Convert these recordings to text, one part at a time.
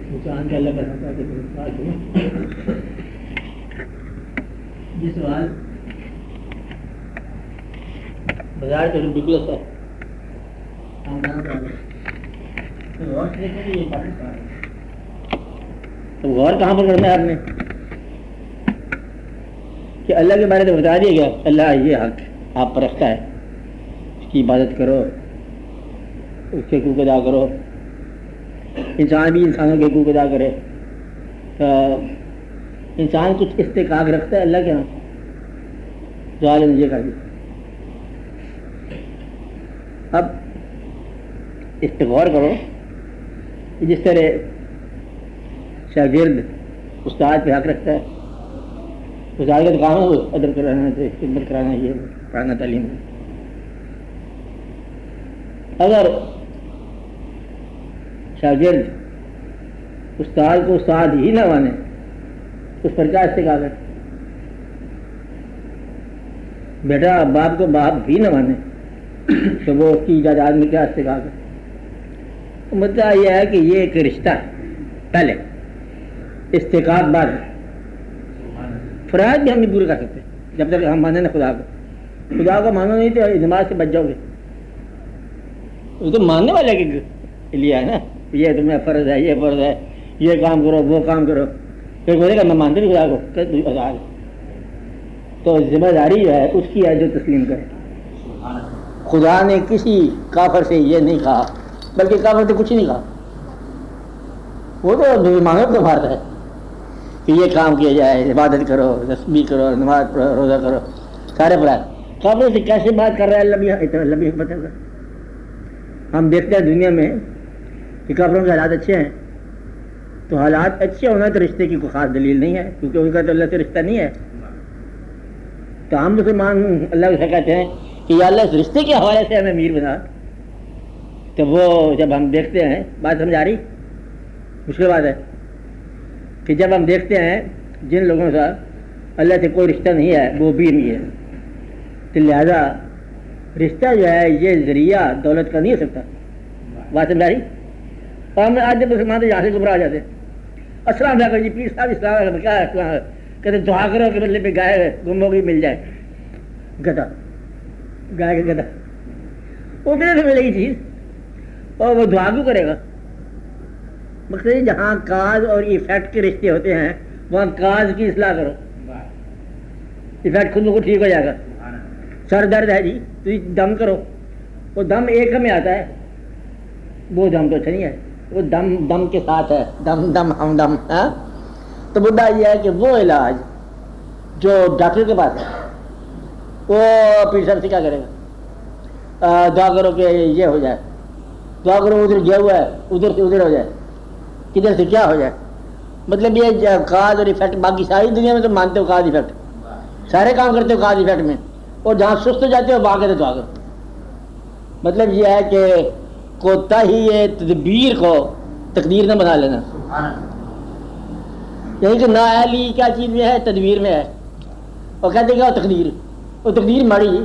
انسان کا اللہ کا ہوتا ہے کہ یہ سوال بازار کے بالکل ہوتا ہے تو غور کہاں پر کرنا ہے آپ نے کہ اللہ کے بارے میں بتا دیا گیا اللہ یہ حق آپ پر رکھتا ہے، اس کی عبادت کرو، اس کے حقوق ادا کرو، انسان بھی انسانوں کے حقوق ادا کرے. انسان کچھ استحقاق رکھتا ہے اللہ کے یہاں جو عالم نے یہ کر دیا. اب اس پہ غور کرو، جس طرح شاگرد استاد پہ حق رکھتا ہے، استاد کا تو کام ہے ادب کرانا، خدمت کرانا، یہ پڑھانا، تعلیم. اگر شاگرد استاد کو استاد ہی نہ مانے اس پر کیا استحقاق ہے؟ بیٹا باپ کو باپ بھی نہ مانے تو وہ اس کی ایجادات میں کیا استحقاق ہے؟ مدعا یہ ہے کہ یہ ایک رشتہ ہے، پہلے استحقاق بعد ہے. فرائض بھی ہم نہیں پورے کر سکتے جب تک ہم مانیں نا خدا کو. خدا کو مانو نہیں تو نماز سے بچ جاؤ گے. وہ تو ماننے والے کے لیے ہے نا، یہ تمہیں فرض ہے، یہ فرض ہے، یہ کام کرو، وہ کام کرو. پھر بولے گا میں مانتے نہیں خدا کو، تو ذمہ داری جو ہے اس کی ہے جو تسلیم کرے. خدا نے کسی کافر سے یہ نہیں کہا، بلکہ کافر سے کچھ ہی نہیں کہا. وہ تو مانو کو مارتا ہے کہ یہ کام کیا جائے، عبادت کرو، تسبیح کرو، نماز پڑھو، روزہ کرو، سارے پڑھائے. کافر سے کیسے بات کر رہا ہے اللہ بھی حکمت ہے. ہم دیکھتے ہیں دنیا میں کہ کافروں کے حالات اچھے ہیں، تو حالات اچھے ہونا تو رشتے کی کوئی خاص دلیل نہیں ہے، کیونکہ ان کا تو اللہ سے رشتہ نہیں ہے. تو ہم مسلمان اللہ سے کہتے ہیں کہ یا اللہ اس رشتے کے حوالے سے ہمیں امیر بنا. تو وہ جب ہم دیکھتے ہیں، بات سمجھ آ رہی؟ مشکل بات ہے کہ جب ہم دیکھتے ہیں جن لوگوں کا اللہ سے کوئی رشتہ نہیں ہے وہ بھی نہیں ہے، تو لہذا رشتہ جو ہے یہ ذریعہ دولت کا نہیں ہو سکتا. بات سمجھ آ رہی؟ اور ہم آج جب مسلمان تو یہاں سے گمراہ ہو جاتے ہیں. السلام علیکم جی پیر صاحب اسلام کیا ہے؟ کہتے دعا کرو کہ بدلے پہ گائے گم ہو گئی مل جائے. گدھا، گائے کا گدھا، وہ کدھر سے ملے گی چیز؟ اور وہ دعا کیوں کرے گا؟ مقصد جہاں کاز اور ایفیکٹ کے رشتے ہوتے ہیں وہاں کاز کی اصلاح کرو، ایفیکٹ خود بخود ٹھیک ہو جائے گا. سر درد ہے جی تو دم کرو، وہ دم ایک ہمیں آتا ہے، وہ دم تو اچھا نہیں ہے، وہ دم دم کے ساتھ ہے، دم دم ہم دم. تو مدعا یہ ہے کہ وہ علاج جو ڈاکٹر کے پاس ہے وہ پیر صاحب سے کیا کرے گا؟ دعا کرو کہ یہ ہو جائے، دعا کرو ادھر گیا ہوا ہے ادھر سے ادھر ہو جائے، کدھر سے کیا ہو جائے. مطلب یہ کاز اور ایفیکٹ. باقی ساری دنیا میں تو مانتے ہو کاز ایفیکٹ، سارے کام کرتے ہو کاز ایفیکٹ میں، اور جہاں سست ہو جاتے ہو وہاں کے دعا کرو. مطلب یہ ہے کہ کوتاہی تدبیر کو تقدیر نہ بنا لینا. یعنی کہ نااہلی کیا چیز میں ہے؟ تدبیر میں ہے. اور کہتے ہیں کہ تقدیر، وہ تقدیر ماڑی،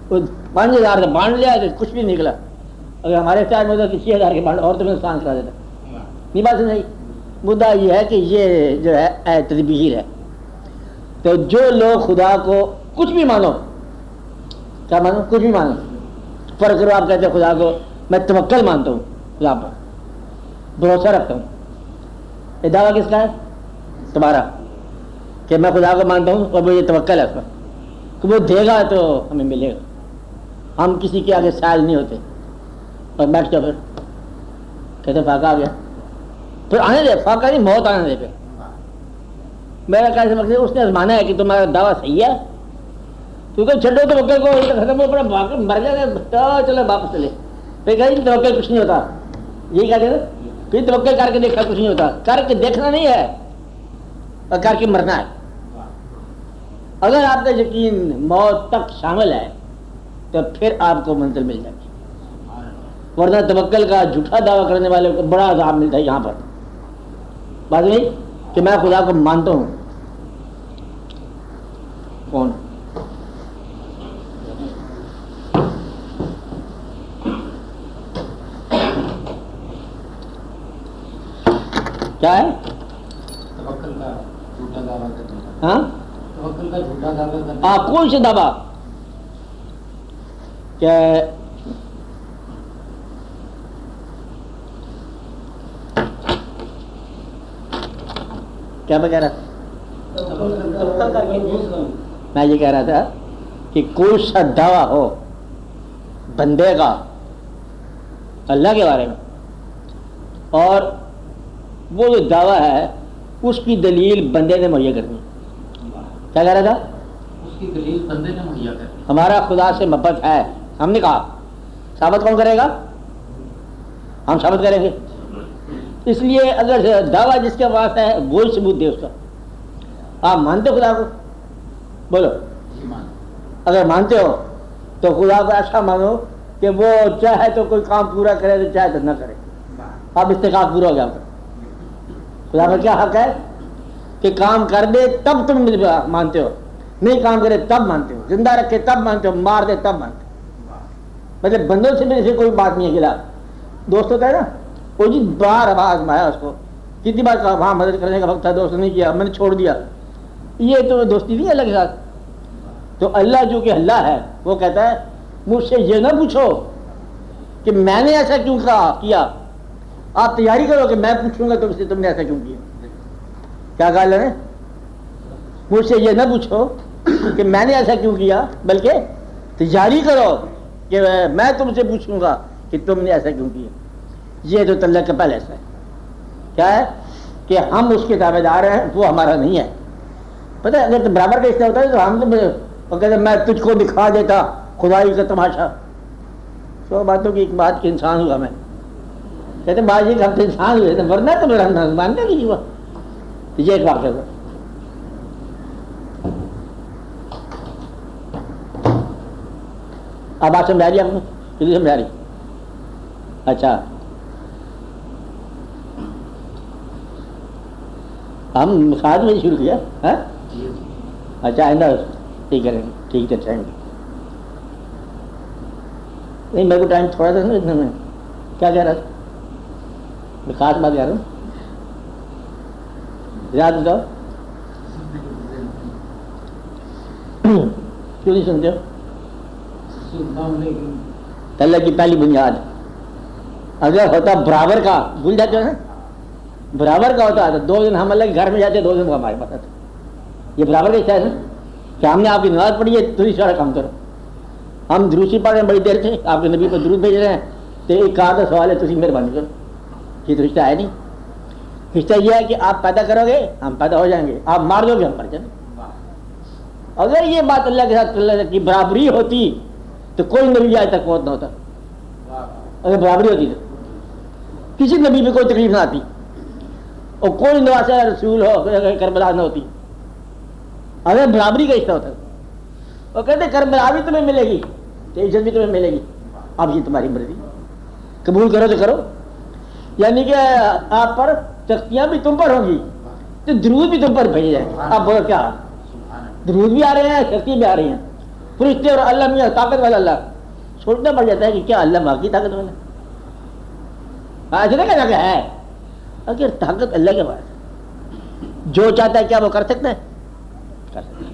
وہ 5,000 کا بانڈ لیا تو کچھ بھی نہیں نکلا. اگر ہمارے ساتھ میں ہوتا تو 6,000 کے بانڈ اور تمہیں نقصان کرا دیتا. نہیں بات نہیں. مدعا یہ ہے کہ یہ جو ہے تدبیر ہے. تو جو لوگ خدا کو کچھ بھی مانو، کیا مانو؟ کچھ بھی مانو، فرق کرو. آپ کہتے ہیں خدا کو میں توکل مانتا ہوں، خدا پر بھروسہ رکھتا ہوں. یہ دعویٰ کس کا ہے؟ تمہارا، کہ میں خدا کو مانتا ہوں اور وہ یہ توکل ہے اس پر کہ وہ دے گا تو ہمیں ملے گا. ہم کسی کے آگے سائل نہیں ہوتے. اور بیٹھ جاؤ، پھر کہتے فاقہ آ گیا، پھر آنے دے. فاقہ نہیں، موت آنے دے. پہ میرا کیسے مقصد اس نے آزمانا ہے کہ تمہارا دعویٰ صحیح ہے، کیونکہ چھڈو توکل کو ختم ہو پڑا مر جائے، چلو واپس چلے. پھر کہیں توکل کچھ نہیں ہوتا. یہی کہتے ہیں پھر توکل کر کے دیکھا کچھ نہیں ہوتا. کر کے دیکھنا نہیں ہے اور کر کے مرنا ہے. اگر آپ کا یقین موت تک شامل ہے تو پھر آپ کو منزل مل جائے گی، ورنہ توکل کا جھوٹا دعویٰ کرنے والے کو بڑا عذاب ملتا ہے یہاں پر. بات نہیں کہ میں خدا کو مانتا ہوں. کون؟ کیا ہے؟ توکل کا جھوٹا دعویٰ کرنا. ہاں توکل کا جھوٹا دعویٰ کرنا. آپ کون سے دعویٰ کیا میں کہہ رہا تھا؟ میں یہ کہہ رہا تھا کہ کوئی سا دعویٰ ہو بندے کا اللہ کے بارے میں، اور وہ جو دعویٰ ہے اس کی دلیل بندے نے مہیا کرنی. کیا کہہ رہا تھا؟ اس کی دلیل بندے نے مہیا کرنی. ہمارا خدا سے محبت ہے، ہم نے کہا ثابت کون کرے گا؟ ہم ثابت کریں گے. اس لیے اگر دعویٰ جس کے پاس ہے وہی ثبوت دے اس کا. آپ مانتے ہو خدا کو؟ بولو. اگر مانتے ہو تو خدا کو ایسا مانو کہ وہ چاہے تو کوئی کام پورا کرے تو چاہے تو نہ کرے. اب استحقاق پورا ہو گیا. خدا کا کیا حق ہے کہ کام کر دے تب تم مانتے ہو، نہیں کام کرے تب مانتے ہو، زندہ رکھے تب مانتے ہو، مار دے تب مانتے ہو. مطلب بندوں سے میرے سے کوئی بات نہیں ہے. خلاف دوست ہوتا ہے نا، وہ جی بار آواز مایا اس کو کتنی بار کہا وہاں مدد کرنے کا وقت تھا، دوست نہیں کیا، میں نے چھوڑ دیا. یہ تو دوستی نہیں ہے اللہ کے ساتھ. تو اللہ جو کہ اللہ ہے وہ کہتا ہے مجھ سے یہ نہ پوچھو کہ میں نے ایسا کیوں کیا، آپ تیاری کرو کہ میں پوچھوں گا تم سے تم نے ایسا کیوں کیا. کیا کہا اللہ نے؟ مجھ سے یہ نہ پوچھو کہ میں نے ایسا کیوں کیا، بلکہ تیاری کرو کہ میں تم سے پوچھوں گا کہ تم نے ایسا کیوں کیا. یہ تو اللہ کا پہلے ایسا ہے. کیا ہے کہ ہم اس کے تابع دار ہیں، وہ ہمارا نہیں ہے. پتہ ہے اگر تو برابر کا حصہ ہوتا ہے تو ہم تو کہتے میں تجھ کو دکھا دیتا خدائی کا تماشا. سو باتوں کی ایک بات کہ انسان ہوا میں کہتے بازی کا ہم تو انسان ہوئے تھے ورنہ تو میرا مانتے نہیں ہوا. یہ ایک واقعہ تھا. اب بات سمجھا رہی آپ کو؟ کتنی سمجھا رہی؟ اچھا ہم ساتھ میں شروع کیا. اچھا آئندہ ٹھیک کریں گے. ٹھیک ہے ٹھینک یو. نہیں میرے کو ٹائم تھوڑا تھا نا اتنا. میں کیا کہہ رہا تھا؟ میں خاص بات کہہ رہا ہوں. یاد بتاؤ کیوں نہیں سنتے ہو؟ اللہ کی پہلی بنیاد اگر ہوتا برابر کا، بھول جاتے ہو نا، برابر کا ہوتا تو 2 دن ہم اللہ کے گھر میں جاتے، 2 دن وہ ہمارے پاس آتے. یہ برابر کا حصہ ہے نا کہ ہم نے آپ کی نماز پڑھی ہے تو سارا کام کرو. ہم دروسی پڑھ رہے ہیں بڑی دیر سے، آپ کے نبی پر درود بھیج رہے ہیں تو ایک آدھا سوال ہے تھی مہربانی کرو. یہ تو رشتہ ہے نہیں. رشتہ یہ ہے کہ آپ پیدا کرو گے ہم پیدا ہو جائیں گے، آپ مار دو گے ہم مر جائیں گے. اگر یہ بات اللہ کے ساتھ اللہ کی برابری ہوتی تو کوئی نبی آج تک پہنچ نہ ہوتا. اگر برابری ہوتی تو کسی نبی پہ کوئی تکلیف نہ آتی اور کوئی نواسا رسول ہو کربلا نہ ہوتی. اگر برابری کا حصہ ہوتا وہ کہتے کربلا بھی تمہیں ملے گی تو عزت بھی تمہیں ملے گی. اب یہ تمہاری مرضی، قبول کرو تو کرو. یعنی کہ آپ پر تختیاں بھی تم پر ہوں گی تو درود بھی تم پر بھیجے جائیں گے. اب کیا درود بھی آ رہے ہیں، شکتی بھی آ رہی ہیں، فرشتے اور اللہ میں طاقت والا اللہ. سوچنا پڑ جاتا ہے کہ کیا اللہ واقعی طاقت والا ایسا کہنا کیا ہے؟ اگر طاقت اللہ کے پاس جو چاہتا ہے کیا وہ کر سکتا ہے؟ کر سکتا ہے.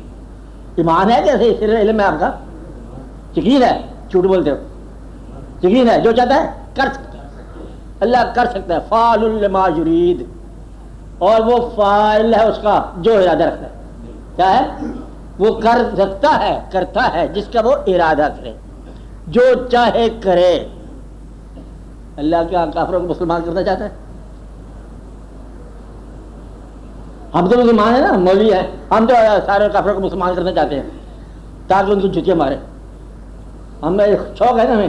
ایمان ہے کیسے علم ہے آپ کا؟ یقین ہے؟ جھوٹ بولتے ہو. یقین ہے جو چاہتا ہے کر سکتا ہے. اللہ کر سکتا ہے. فعال لما یرید، اور وہ فاعل ہے اس کا جو ارادہ رکھتا ہے. کیا ہے؟ وہ کر سکتا ہے، کرتا ہے جس کا وہ ارادہ کرے، جو چاہے کرے. اللہ کیا کافروں کو مسلمان کرنا چاہتا ہے؟ ہم تو مسلمان ہیں نا، مولوی ہیں، ہم تو سارے کافروں کو مسلمان کرنا چاہتے ہیں تاکہ ان کو جوتیاں مارے. ہمیں شوق ہے نا، ہمیں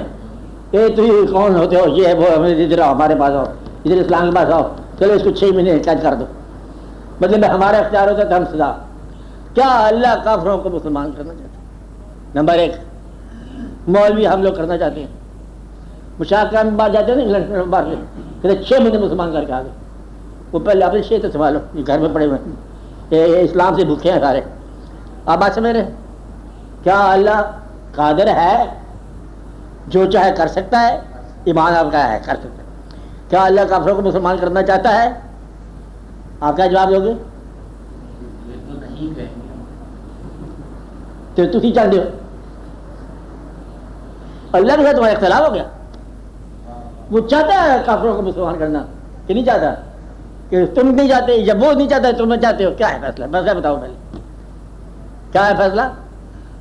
یہ تو کون ہوتے ہو، یہ وہ، ہمیں ادھر آؤ، ہمارے پاس آؤ، ادھر اسلام کے پاس آؤ، چلو اس کو 6 مہینے قید کر دو. مطلب ہمارا اختیار ہوتا ہے تو ہم سزا. کیا اللہ کافروں کو مسلمان کرنا چاہتا ہے؟ نمبر 1 مولوی ہم لوگ کرنا چاہتے ہیں. مشاکرہ میں باہر جاتے ہیں نا انگلینڈ میں، باہر کہتے 6 مہینے مسلمان کر کے آ گئے. وہ پہلے اپنے شیخ سے سنبھالو، یہ گھر میں پڑے ہوئے ہیں، یہ اسلام سے بھوکے ہیں سارے. آپ بات سمجھ رہے ہیں؟ کیا اللہ قادر ہے جو چاہے کر سکتا ہے؟ ایمان آپ کا ہے کر سکتا ہے. کیا اللہ کافروں کو مسلمان کرنا چاہتا ہے؟ آپ کیا جواب دو گے؟ یہ تو نہیں کہیں گے. تو تھی چاہتے ہو اللہ کے ساتھ تمہارا اختلاف ہو گیا. وہ چاہتا ہے کافروں کو مسلمان کرنا کہ نہیں چاہتا؟ کہ تم نہیں چاہتے یا وہ نہیں چاہتا تم چاہتے ہو؟ کیا ہے فیصلہ؟ فیصلہ بتاؤ پہلے کیا ہے فیصلہ؟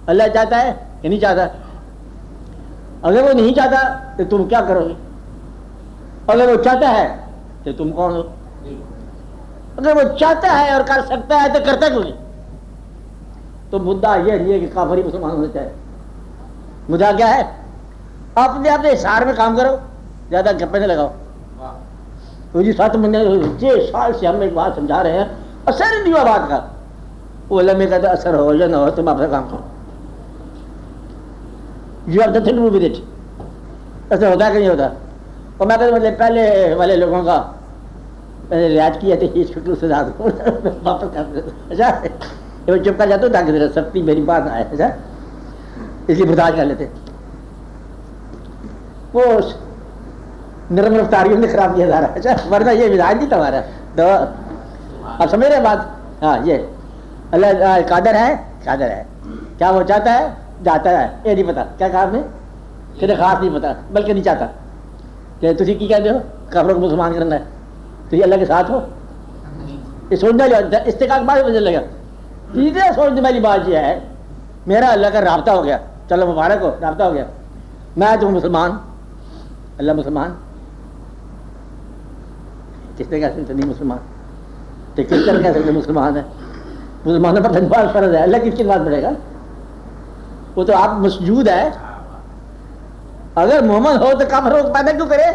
اللہ چاہتا ہے کہ نہیں چاہتا؟ اگر وہ نہیں چاہتا تو تم کیا کرو گے؟ اگر وہ چاہتا ہے تو تم کون ہو؟ اگر وہ چاہتا ہے اور کر سکتا ہے تو کرتا کیوں نہیں؟ تو مدعا یہ نہیں ہے کہ کافری مسلمان ہونا چاہے. مدعا کیا ہے؟ اپنے اشار میں کام کرو، زیادہ گپے نہ لگاؤ. تو جی 7 مہینے 6 سال سے ہم ایک بات سمجھا رہے ہیں، اثر نہیں ہوا بات کا. وہ اللہ میں کہتا ہے اثر ہو یا نہ ہو تم اپنا کام کرو. You have nothing to do with it. ایسا ہوتا ہے کہ نہیں ہوتا؟ اور میں کہتا مطلب پہلے والے لوگوں کا رعایت کیا تھی اس فکر سے زیادہ واپس کر دیتے. اچھا وہ چپ کر جاتا ہوں تاکہ ذرا سختی میری بات آئے. اچھا اس لیے برداشت کر لیتے. وہ نرم رفتاریوں نے خراب کیا جا رہا ہے. اچھا ورنہ یہ مزاج نہیں تمہارا. تو آپ سمجھ رہے بات؟ ہاں یہ اللہ قادر ہے، قادر ہے. کیا وہ چاہتا ہے؟ جاتا ہے. یہ نہیں پتا کیا کہا آپ نے کہ خاص نہیں پتا بلکہ نہیں چاہتا. کہ تھی کی کہتے ہو کافروں کو مسلمان کرنا ہے تو یہ اللہ کے ساتھ ہو؟ یہ سوچنا استقاق بعد مجھے لگا. تیسرا سوچنے والی بات یہ ہے میرا اللہ کا رابطہ ہو گیا. چلو مبارک ہو، رابطہ ہو گیا. میں تو مسلمان، اللہ مسلمان. کس نے کہہ سکتے نہیں مسلمان؟ تو کس طرح کہہ سکتے مسلمان ہے؟ مسلمانوں پر دھنباد فرض ہے، اللہ کس کی بات پڑے گا؟ وہ تو آپ مسجود ہے. اگر محمد ہو تو کافروں کو پیدا کیوں کرے؟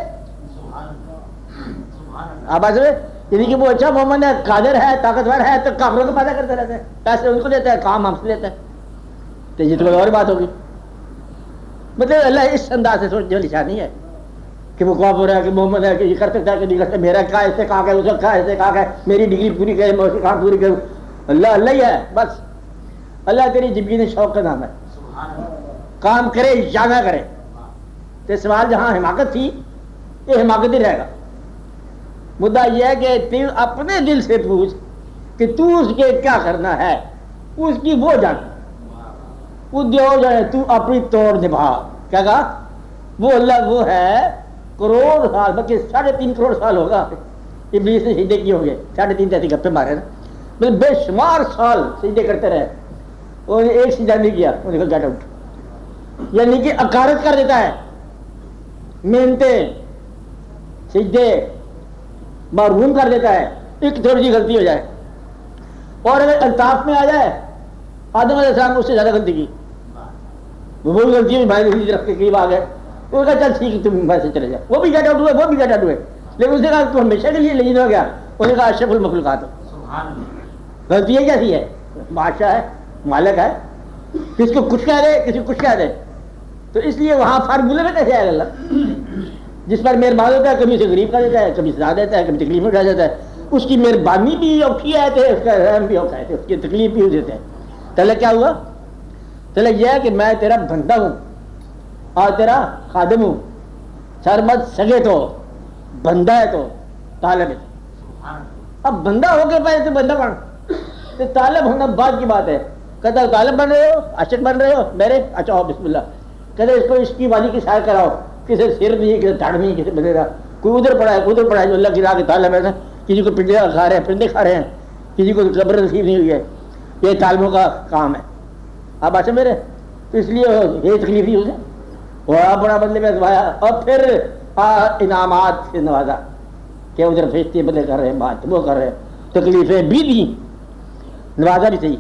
آپ آج یعنی کہ وہ اچھا محمد ہے، قادر ہے، طاقتور ہے تو کافروں کو پیدا کرتے رہتے ہیں، پیسے ان کو دیتا ہے، کام ہم سے لیتا ہے. تو یہ تو اور بات ہوگی. مطلب اللہ اس انداز سے سوچنے والی شان نہیں ہے کہ وہ کافر ہے کہ محمد ہے کہ یہ کر سکتا ہے کہ نہیں کر سکتا. میرا کیا استحقاق ہے، اس کا کیا استحقاق ہے، میری ڈگری پوری کرے میں اس کا کام پوری کروں. اللہ اللہ ہی ہے بس. اللہ تیری زندگی شوق کا نام ہے. کام کرے یا نہ کرے. تو سوال جہاں حماقت تھی یہ حماقت ہی رہے گا. مدعا یہ ہے کہ تو اپنے دل سے پوچھ کہ تو اس کے کیا کرنا ہے، اس کی وہ جان وہ دیو جائے، تو اپنی توڑ نبھا. کیا کہا؟ وہ اللہ وہ ہے کروڑ سال بلکہ 3.5 کروڑ سال ہوگا ابلیس نے سجدے کیے ہوں گے. 3.5 ایسی گپے مارے نا مطلب بے شمار سال سجدے کرتے رہے. انہوں نے ایک سجدہ نہیں کیا. انہوں نے کہا گیٹ آؤٹ. یعنی کہ اکارت کر دیتا ہے. محنتیں سجدے محروم کر دیتا ہے. ایک تھوڑی سی غلطی ہو جائے اور اگر الطاف میں آ جائے آدم علیہ السلام اس سے زیادہ غلطی کی، وہ بھی غلطی ہوئی، بھائی رکھ کے قریب آ گئے. وہ کہا چل ٹھیک ہے تم ویسے چلے جاؤ. وہ بھی گیٹ آؤٹ ہوئے، وہ بھی گیٹ آؤٹ ہوئے. لیکن اس نے کہا تو ہمیشہ کے لیے لیجیے ہو گیا. انہوں نے کہا اشرف المخلوقات ہو. غلطی ہے کیسی ہے؟ بادشاہ ہے، مالک ہے، کس کو کچھ کہہ دے کسی کو کچھ کہہ دے. تو اس لیے وہاں فارمولے میں کیسے آئے اللہ جس پر مہربان ہوتا ہے، کبھی اسے غریب کر دیتا ہے، کبھی سزا دیتا ہے، کبھی تکلیف میں ڈال دیتا ہے. اس کی مہربانی بھی اوکھی آئے تھے، اس کا رحم بھی اوکھا ہے، اس کی تکلیف بھی دیتے ہیں. چلے کیا ہوا؟ چلے یہ ہے کہ میں تیرا بندہ ہوں اور تیرا خادم ہوں. سرمت سگے تو بندہ ہے تو طالب ہے. اب بندہ ہو کے پہلے تو بندہ بن تو طالب ہونا بعد کی بات ہے. کہتا طالب بن رہے ہو، عاشق بن رہے ہو میرے، اچھا بسم اللہ. کہتے اس کو اس کی وادی کی سیر کراؤ. کسی سر نہیں، کسی دھڑ نہیں، کسی بندے کا کوئی ادھر پڑا ہے کوئی ادھر پڑا ہے. جو اللہ کی راہ کے طالب ہے نا، کسی کو پنڈے کھا رہے ہیں، پنڈے کھا رہے ہیں، کسی کو قبر نصیب نہیں ہوئی ہے. یہ طالبوں کا کام ہے. آپ اچھا میرے تو اس لیے یہ تکلیف ہی اسے بڑا بڑا بدلے میں دبایا اور پھر انعامات سے نوازا کہ ادھر بھیجتے بدلے کر رہے ہیں، بات وہ کر رہے ہیں، تکلیفیں بھی دی، نوازا بھی صحیح.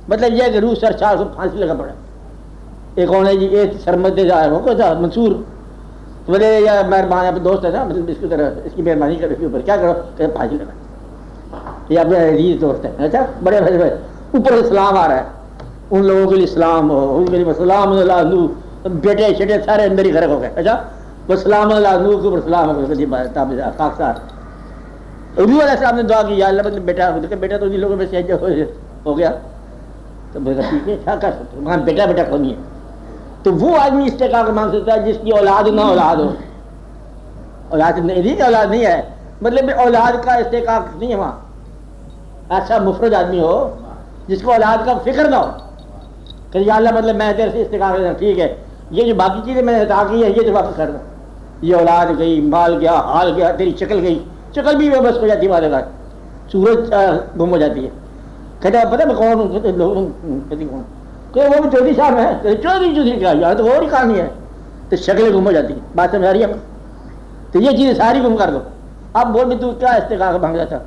مطلب یہ کہ روح سر 400 پھانسی لگا پڑا. ایک کون ہے جی؟ ایک سرمد ہو کو تھا منصور بولے یا مہربان آپ دوست ہے نا، مطلب اس کی طرح اس کی مہربانی کرو، اس کے اوپر کیا کرو کہ پھانسی لگا. یہ اپنے عزیز دوست ہیں. اچھا بڑے بھائی بھائی اوپر اسلام آ رہا ہے، ان لوگوں کے لیے اسلام ہو، ان کے لیے سلام اللہ بیٹے چھٹے سارے اندر ہی غرق ہو گئے. اچھا وہ سلام اللہ نور کے اوپر سلام ہو گئے. کاغذات روح علیہ السلام نے دعا کی یا اللہ مطلب بیٹا بیٹا تو ان لوگوں میں سے ہو گیا. تو ٹھیک ہے کیا کر سکتے وہاں بیٹا بیٹا کون ہے. تو وہ آدمی استحقاق مانگ سکتا ہے جس کی اولاد نہ اولاد ہو. اولاد نہیں، اولاد نہیں ہے مطلب اولاد کا استحقاق نہیں ہے وہاں. ایسا مفرد آدمی ہو جس کو اولاد کا فکر نہ ہو کہ یا اللہ مطلب میں تیرے سے استقامت کرتا ہوں، ٹھیک ہے یہ جو باقی چیزیں میں نے عطا کی ہے یہ تو واپس کر دوں، یہ اولاد گئی، مال گیا، حال گیا، تیری شکل گئی، شکل بھی بس ہو جاتی ہے، سورج گم ہو جاتی ہے، کہتا ہے پتہ میں کون ہوں، کہ وہ بھی چودھری صاحب ہے، چودھری کیا یار تو اور ہی کہانی ہے، تو شکلیں گم ہو جاتی ہیں، بات سمجھ آ رہی ہے؟ تو یہ چیزیں ساری گم کر دو، اب بول بھی تو کیا استقامت مانگ رہا تھا،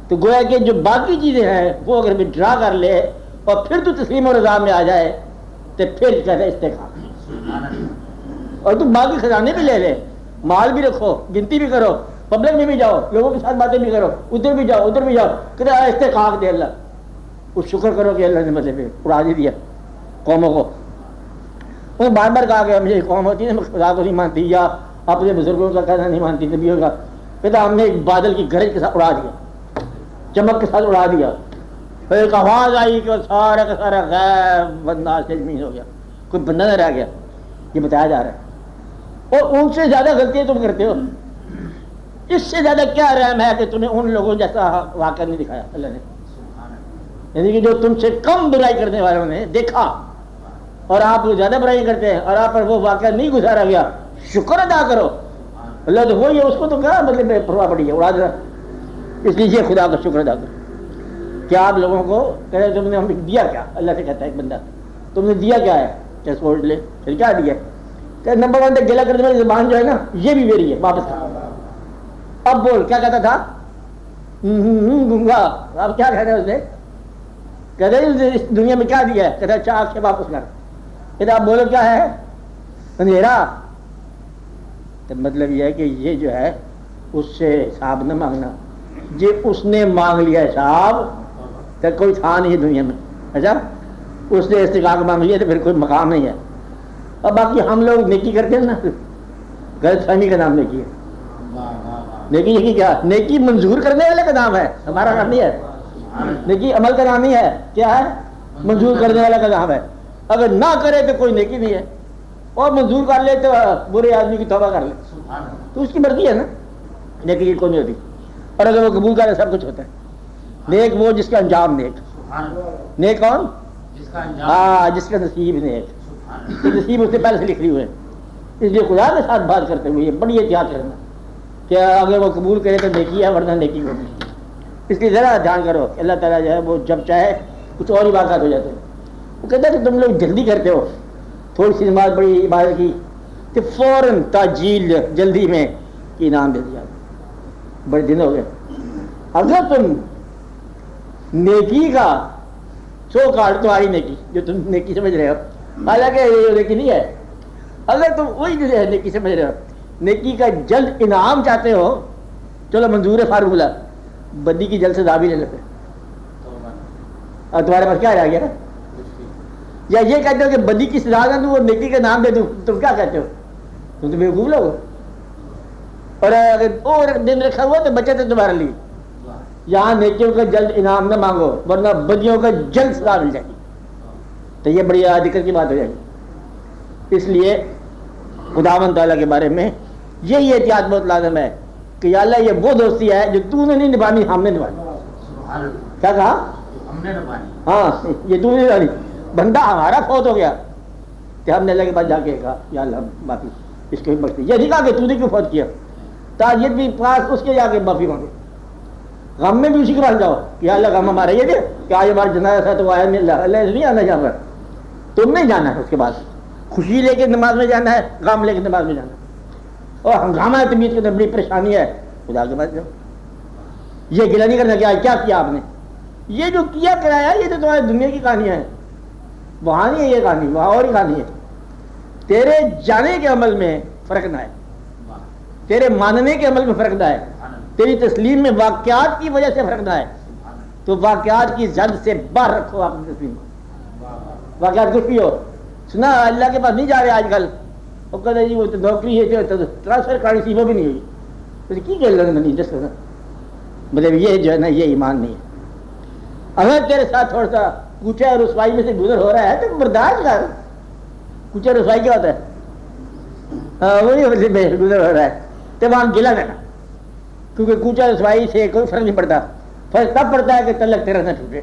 تو گویا کہ جو باقی چیزیں ہیں وہ اگر ڈرا کر لے اور پھر تو تسلیم و رضا میں آ جائے تو پھر کہتے استقامت، اور تم باقی خزانے بھی لے لے، مال بھی رکھو، گنتی بھی کرو، پبلک میں بھی جاؤ، لوگوں کے ساتھ باتیں بھی کرو، ادھر بھی جاؤ ادھر بھی جاؤ، کہتے استحقاق دے اللہ، اس شکر کرو کہ اللہ نے مطلب اڑا دے دیا قوموں کو۔ انہیں بار بار کہا کہ مجھے قوم ہوتی ہے خدا کو نہیں مانتی یا اپنے بزرگوں کا کہنا نہیں مانتی، نبیوں کا، کہتا ہم نے ایک بادل کی گرج کے ساتھ اڑا دیا، چمک کے ساتھ اڑا دیا، پھر ایک آواز آئی کہ سارا کا سارا غیب بندہ سے زمین ہو گیا، کوئی بندہ نہ رہ گیا، یہ بتایا جا رہا ہے۔ اور ان سے زیادہ غلطیاں تم کرتے ہو، اس سے زیادہ کیا رحم ہے کہ تمہیں ان لوگوں جیسا واقعہ نہیں دکھایا اللہ نے، یعنی کہ جو تم سے کم برائی کرنے والوں نے دیکھا اور آپ زیادہ برائی کرتے ہیں اور آپ پر وہ واقعہ نہیں گزارا گیا، شکر ادا کرو، اللہ تو وہی ہے، اس کو تو کیا مطلب پرواہ پڑی ہے، اڑا دیا، اس لیے خدا کا شکر ادا کرو۔ کیا آپ لوگوں کو کہتے تم نے ہمیں دیا کیا؟ اللہ سے کہتا ہے ایک بندہ تم نے دیا کیا ہے؟ کیا سوچ لے پھر کیا دیا کہ نمبر 1 گلا کرنے والی زبان جو ہے نا یہ بھی میری ہے، واپس کر۔ اب بول کیا کہتا تھا؟ گنگا، اب کیا کہتا ہے اس نے؟ کہتے ہیں اس دنیا میں کیا دیا ہے؟ کہتا ہے چاک سے واپس کر، کہتا آپ بولو کیا ہے؟ اندھیرا۔ تو مطلب یہ ہے کہ یہ جو ہے اس سے حساب نہ مانگنا، یہ اس نے مانگ لیا حساب تو کوئی تھا نہیں دنیا میں، اچھا اس نے استحقاق مانگ لیا تو پھر کوئی مقام نہیں ہے۔ اور باقی ہم لوگ نیکی کرتے ہیں نا، غلط فہمی کا نام نیکی ہے۔ نیکی یہ کیا؟ نیکی منظور کرنے والے کا نام ہے، ہمارا نام نہیں ہے، نیکی عمل کا نام نہیں ہے، کیا ہے؟ منظور کرنے والا کا نام ہے۔ اگر نہ کرے تو کوئی نیکی نہیں ہے، اور منظور کر لے تو برے آدمی کی توبہ کر لے تو اس کی مرضی ہے نا، نیکی کی کوئی نہیں ہوتی، اور اگر وہ قبول کرے سب کچھ ہوتا ہے۔ نیک وہ جس کا انجام نیک، نیک کون؟ ہاں جس کا نصیب نیک، نصیب اس سے پہلے سے لکھ لی ہوئے، اس لیے خدا کے ساتھ بات کرتے ہوئے بڑی احتیاط کرنا کہ اگر وہ قبول کرے تو نیکی ہے ورنہ نیکی کو نہیں۔ اس لیے ذرا دھیان کرو کہ اللہ تعالیٰ جو ہے وہ جب چاہے کچھ اور ہی واقعات ہو جاتے ہیں، وہ کہتا ہے کہ تم لوگ جلدی کرتے ہو، تھوڑی سی نماز بڑی عبادت کی کہ فوراً تاجیل جلدی میں انعام دے دیا، بڑے دن ہو گئے۔ اگر تم نیکی کا سو کاٹ تمہاری نیکی جو تم نیکی سمجھ رہے ہو، حالانکہ یہ نیکی نہیں ہے، اگر تم وہی جو ہے نیکی سمجھ رہے ہو، نیکی کا جلد انعام چاہتے ہو، چلو منظور ہے فارمولہ، بدی کی جلد سزا بھی لے لیتے، اور تمہارے پاس کیا رہ گیا نا؟ یا یہ کہتے ہو کہ بدی کی سزا نہ دوں اور نیکی کا نام دے دوں، تم کیا کہتے ہو؟ تم تو بیوقوف لوگ ہو، اور اگر اور دن رکھا ہوا تو بچت ہے تمہارے لیے، یہاں نیکیوں کا جلد انعام نہ مانگو ورنہ بدیوں کا جلد سزا مل جائے گی، تو یہ بڑی دقت کی بات ہو جائے گی۔ اس لیے خداوند تعالیٰ کے بارے میں یہی احتیاط بہت لازم ہے کہ یا اللہ یہ وہ دوستی ہے جو تو نے نہیں نبھانی، ہم نے نبھانی۔ کیا کہا؟ ہم نے نبھانی، ہاں یہ تو نے نبھانی، بندہ ہمارا فوت ہو گیا کہ ہم نے اللہ کے پاس جا کے کہا یا اللہ معافی اس کو بھی بخش، یہ نہیں کہا کہ تو نے کیوں فوت کیا، تعزیت بھی پاس اس کے جا کے معافی مانگے، غم میں بھی اسی کے پاس جاؤ یا اللہ غم ہمارا یہ دے کہ آج ہمارا جنازہ تھا تو آیا نہیں، اللہ نہیں آنا جہاں پر تم نہیں جانا ہے، اس کے بعد خوشی لے کے نماز میں جانا ہے، غم لے کے نماز میں جانا ہے، اور ہنگامہ ہے طبیعت کے اندر بڑی پریشانی ہے، خدا کے پاس جاؤ، یہ گلا نہیں کرنا کیا کیا آپ نے، یہ جو کیا کرایا یہ تو تمہاری دنیا کی کہانی ہے، وہاں نہیں ہے یہ کہانی، وہاں اور ہی کہانی ہے۔ تیرے جانے کے عمل میں فرق نہ ہے، تیرے ماننے کے عمل میں فرق نہ ہے، تیری تسلیم میں واقعات کی وجہ سے فرق نہ ہے، تو واقعات کی زد سے باہر رکھو اپنی تسلیم، واقعات کچھ بھی ہو، سنا اللہ کے پاس نہیں جا رہے آج کل، وہ کہتے جی وہ تو نوکری ہے جو ٹرانسفر کرانی تھی وہ بھی نہیں ہوئی، تو کی کہ نہیں جس طرح مطلب یہ جو ہے نا یہ ایمان نہیں ہے۔ اگر تیرے ساتھ تھوڑا سا کوچہ اور رسوائی میں سے گزر ہو رہا ہے تو برداشت کر، کوچہ رسوائی کیا ہوتا ہے؟ ہاں وہی گزر ہو رہا ہے تو وہاں گلا کرنا، کیونکہ کوچہ رسوائی سے کوئی فرق نہیں پڑتا، فرق تب پڑتا ہے کہ تلک تیرا نہ ٹوٹے،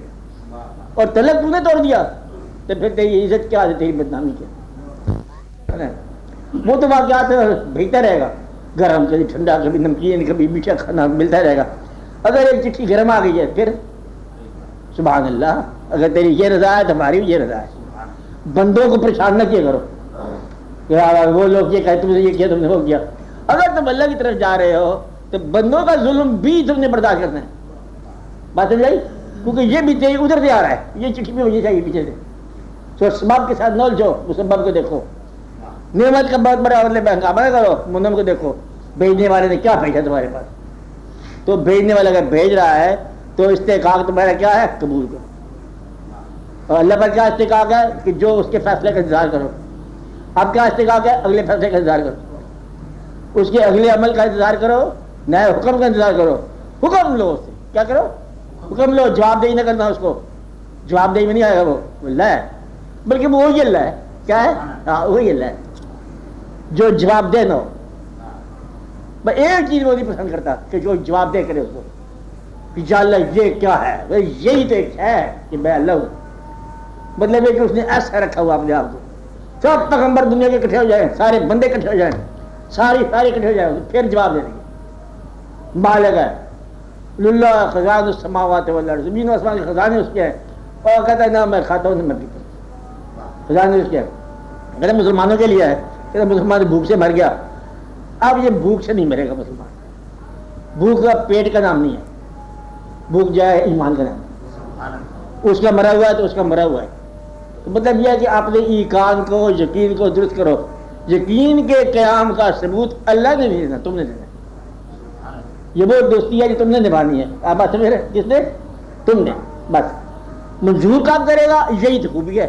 اور تلک تو نے توڑ دیا تو پھر تیری عزت کیا ہے، تیری بدنامی کیا. وہ تو واقعات بھیجتا رہے گا، گرم کبھی ٹھنڈا کبھی نمکین کبھی میٹھا کھانا ملتا رہے گا. اگر ایک چٹھی گرم آ گئی ہے پھر سبحان اللہ، اگر تیری یہ رضا ہے تو ہماری بھی یہ رضا ہے. بندوں کو پریشان نہ کیا کرو کہ وہ لوگ یہ کہتے تم نے یہ کیا تم نے وہ کیا. اگر تم اللہ کی طرف جا رہے ہو تو بندوں کا ظلم بھی تم نے برداشت کرنا ہے. بات سمجھ آئی؟ کیونکہ یہ بھی تیری ادھر سے آ رہا ہے، یہ چٹھی بھی مجھے چاہیے پیچھے سے. تو سبب کے ساتھ نہ الجھو، مسبب کو دیکھو. نعمت کا بہت بڑا عمل ہنگامہ نہ کرو، منم کو دیکھو بھیجنے والے نے کیا بھیجا تمہارے پاس. تو بھیجنے والا اگر بھیج رہا ہے تو استحقاق تمہارا کیا ہے، قبول کرو. اور اللہ پر کیا استحقاق ہے کہ جو اس کے فیصلے کا انتظار کرو. اب کیا استحقاق ہے، اگلے فیصلے کا انتظار کرو، اس کے اگلے عمل کا انتظار کرو، نئے حکم کا انتظار کرو. حکم لو اس سے، کیا کرو، حکم لو. جواب دہی نہ کرنا اس کو، جواب دہی میں نہیں آئے گا وہ اللہ ہے، بلکہ وہ وہی اللہ ہے. کیا ہے؟ ہاں وہی اللہ ہے جو جواب دے نہ ہو. میں ایک چیز وہ نہیں پسند کرتا کہ جو جواب دے کرے اس کو کہ یا اللہ یہ کیا ہے، یہی تو ایک ہے کہ میں اللہ ہوں. مطلب ہے کہ اس نے ایسا رکھا ہوا اپنے آپ کو. سب پیغمبر دنیا کے اکٹھے ہو جائیں، سارے بندے اکٹھے ہو جائیں، سارے اکٹھے ہو جائیں، پھر جواب دے دیں گے. مالک ہے للہ خزان السماوات والارض، زمین و آسمان کے خزانے اس کے ہیں. اور کہتا ہے نہ میں کھاتا ہوں نہ میں پیتا ہوں، خزانے اس کے ہیں. اگر مسلمانوں کے لیے ہے کہ مسلمان بھوک سے مر گیا، اب یہ بھوک سے نہیں مرے گا مسلمان. بھوک کا پیٹ کا نام نہیں ہے، بھوک جائے ایمان کا نام. اس کا مرا ہوا ہے تو اس کا مرا ہوا ہے. تو مطلب یہ ہے کہ اپنے ایقان کو، یقین کو درست کرو. یقین کے قیام کا ثبوت اللہ نے نہیں دینا، تم نے دینا. یہ وہ دوستی ہے جو تم نے نبھانی ہے. آپ بات سمجھ رہے، کس نے؟ تم نے. بس منظور کب کرے گا، یہی تو خوبی ہے.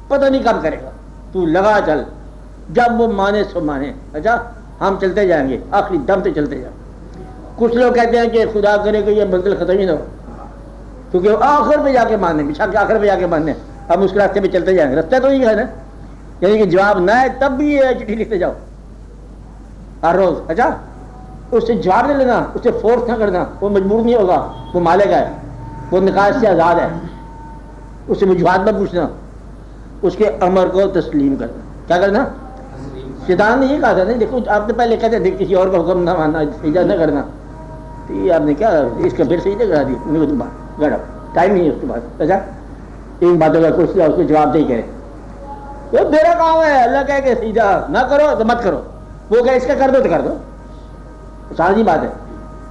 پتہ نہیں کب کرے گا، تو لگا چل، جب وہ مانے سو مانے. اچھا ہم چلتے جائیں گے آخری دم تک چلتے جائیں. کچھ لوگ کہتے ہیں کہ خدا کرے کہ یہ منزل ختم ہی نہ ہو، کیونکہ آخر پہ جا کے ماننے، بچھا کے آخر پہ جا کے ماننے. ہم اس راستے پہ چلتے جائیں گے. رستہ تو یہ ہے نا، یعنی کہ جواب نہ ہے تب بھی یہ چٹھی لکھتے جاؤ ہر روز. اچھا اس سے جواب دے لینا، اس سے فورس نہ کرنا. وہ مجبور نہیں ہوگا، وہ مالک ہے، وہ نکاح سے آزاد ہے. اس سے وجوہات نہ پوچھنا، اس کے امر کو تسلیم کرنا. کیا کرنا؟ شیطان نے یہ کہا تھا. نہیں دیکھو آپ نے پہلے کہتے تھے کسی اور کا حکم نہ ماننا، سجدہ نہ کرنا. تو یہ آپ نے کیا اس کا پھر سجدہ کرا دی. گڑ ٹائم نہیں ہے اس کے بعد. اچھا ان باتوں کا کچھ اس کو جواب دے کرے. وہ میرا کام ہے، اللہ کہے کہ سجدہ نہ کرو تو مت کرو، وہ کہ اس کا کر دو تو کر دو. سادی بات ہے.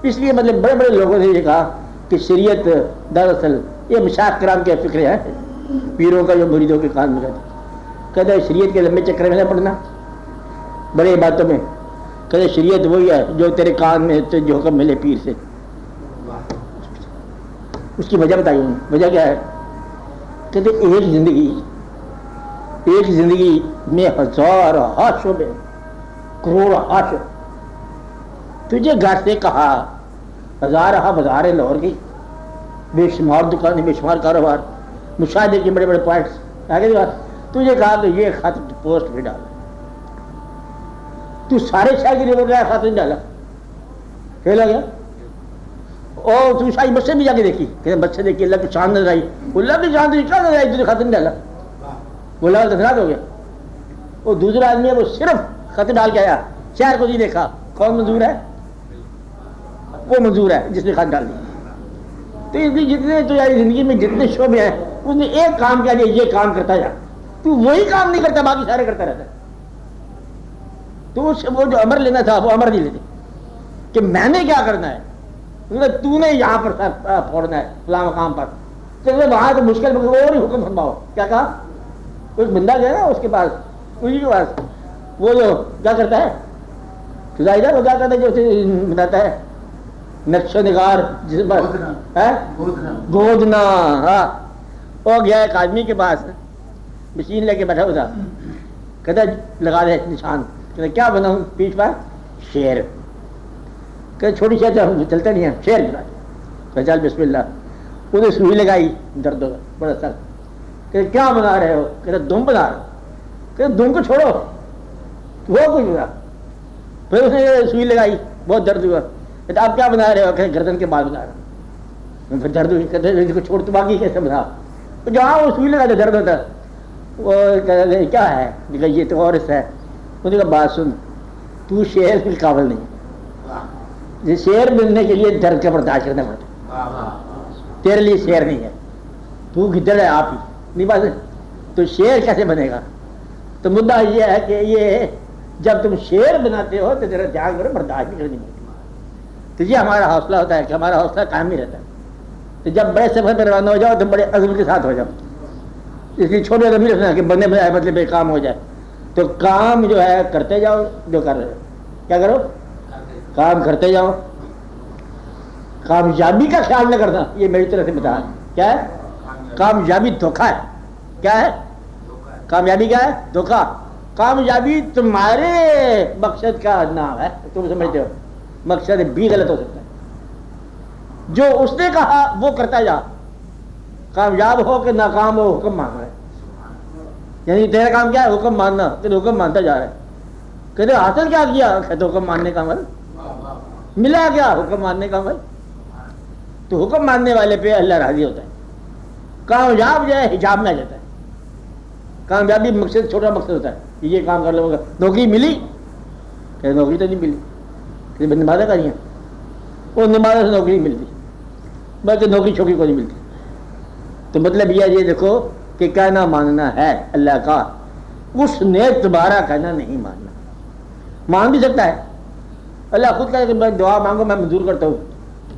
اس لیے مطلب بڑے بڑے لوگوں نے یہ کہا کہ شریعت دراصل یہ مشائخ کرام کے فکر ہے، پیروں کا جو مریدوں کے کان میں کہتے ہیں شریعت کے لمبے چکر میں نہ پڑنا بڑے باتوں میں. کہتے شریعت وہی ہے جو تیرے کان میں جو حکم ملے پیر سے. اس کی وجہ بتائی انہوں نے. وجہ کیا ہے؟ کہتے ایک زندگی میں ہزار شعبے، کروڑ شعبے. تجھے گھر سے کہا ہزار بازار لاہور کی، بے شمار دکانیں، بے شمار کاروبار، مشاہدے کے بڑے بڑے پوائنٹس آگے بات. تجھے کہا کہ یہ خط پوسٹ پہ ڈال، تو سارے شہر کی رپورٹ گیا، خط نہیں ڈالا، فیل ہو گیا. اور تو شاہی بس سے بھی جا کے دیکھی کہ بس سے دیکھی اللہ کی چاند نظر آئی. اللہ کی چاند کیا نظر آئی؟ تجھے خط نہیں ڈالا، وہ لال دفرات ہو گیا. وہ دوسرا آدمی ہے وہ صرف خط ڈال کے آیا، شہر کو نہیں دیکھا. کون منظور ہے؟ وہ منظور ہے جس نے خط ڈال دی. تو اس لیے جتنے تو یاری زندگی میں جتنے شعبے ہیں اس نے ایک کام کیا دیا، یہ کام کرتا جا. تو وہی کام نہیں کرتا، باقی سارے کرتا رہتا ہے. تو وہ جو امر لینا تھا وہ امر نہیں لیتے کہ میں نے کیا کرنا ہے، تو نے یہاں پر پھوڑنا ہے فلاں مقام پر. تو وہاں تو مشکل میں اور ہی حکم فرماؤ. کیا کہا؟ کچھ بندہ گیا نا اس کے پاس، اسی کے پاس وہ جو کیا کرتا ہے ظاہر وہ کیا کرتا ہے، جو بناتا ہے نقش و نگار جس پر گودنا. ہاں وہ گیا ایک آدمی کے پاس، مشین لے کے بیٹھا ہوا تھا. کہتا لگا دے نشان. کہتا کیا بناؤں؟ پیٹھ پر شیر. کہ چھوٹی شیر چلتا نہیں ہے، شیر بنا دے. چل بسم اللہ. انہیں سوئی لگائی، درد ہوگا بڑا سخت. کہ کیا بنا رہے ہو؟ کہتا دم بنا رہا. کہ دم کو چھوڑو، وہ کچھ بنا. پھر اس نے سوئی لگائی، بہت درد ہوا. کہتا آپ کیا بنا رہے ہو؟ کہ گردن کے بال بنا رہا. پھر درد کہتے ہیں اس کو چھوڑ تو باقی کیسے بتا، جہاں وہ سوئی لگا تو درد ہوتا ہے، وہ کہتے کیا ہے، یہ تو اور ہے. انہوں نے کہا بات سن، تو شیر کے قابل نہیں، شیر بننے کے لیے درد کا برداشت کرنا پڑتا، تیرے لیے شیر نہیں ہے، تو گدڑ ہے آپ ہی نہیں بات. تو شیر کیسے بنے گا؟ تو مدعا یہ ہے کہ یہ جب تم شیر بناتے ہو تو ذرا دھیان کرو برداشت نہیں کرنی پڑتی. تو یہ ہمارا حوصلہ ہوتا ہے کہ ہمارا حوصلہ قائم ہی رہتا ہے. تو جب بڑے سفر پہ روانہ ہو جاؤ تو بڑے عزم کے ساتھ ہو جاؤ. اس لیے چھوٹے عزم نہیں رکھنا کہ بندے بنائے مطلب بے کام ہو جائے. تو کام جو ہے کرتے جاؤ، جو کر رہے ہو کیا کرو، کام کرتے جاؤ. کامیابی کا خیال نہ کرنا، یہ میری طرف سے بتا. کیا ہے کامیابی؟ دھوکہ ہے. کیا ہے کامیابی؟ کیا ہے دھوکہ. کامیابی تمہارے مقصد کا نام ہے، تم سمجھتے ہو، مقصد بھی غلط ہو سکتا ہے. جو اس نے کہا وہ کرتا جا، کامیاب ہو کہ ناکام ہو حکم مان رہا ہے. یعنی تیرا کام کیا ہے؟ حکم ماننا. تو حکم مانتا جا رہا ہے. کہتے حاصل کیا کیا؟ کہتے حکم ماننے کا عمل. ملا کیا؟ حکم ماننے کا عمل. تو حکم ماننے والے پہ اللہ راضی ہوتا ہے. کامیاب جو ہے حجاب میں آ جاتا ہے. کامیابی مقصد چھوٹا مقصد ہوتا ہے، یہ کام کر لو. نوکری ملی؟ کہ نوکری تو نہیں ملی، نمازیں کری ہیں، وہ نمازوں سے نوکری ملتی، بلکہ نوکری چھوکری کو نہیں ملتی. تو مطلب یہ دیکھو کہ کہنا ماننا ہے اللہ کا، اس نے تمہارا کہنا نہیں ماننا. مان بھی سکتا ہے اللہ خود کہے کہ میں دعا مانگو میں منظور کرتا ہوں.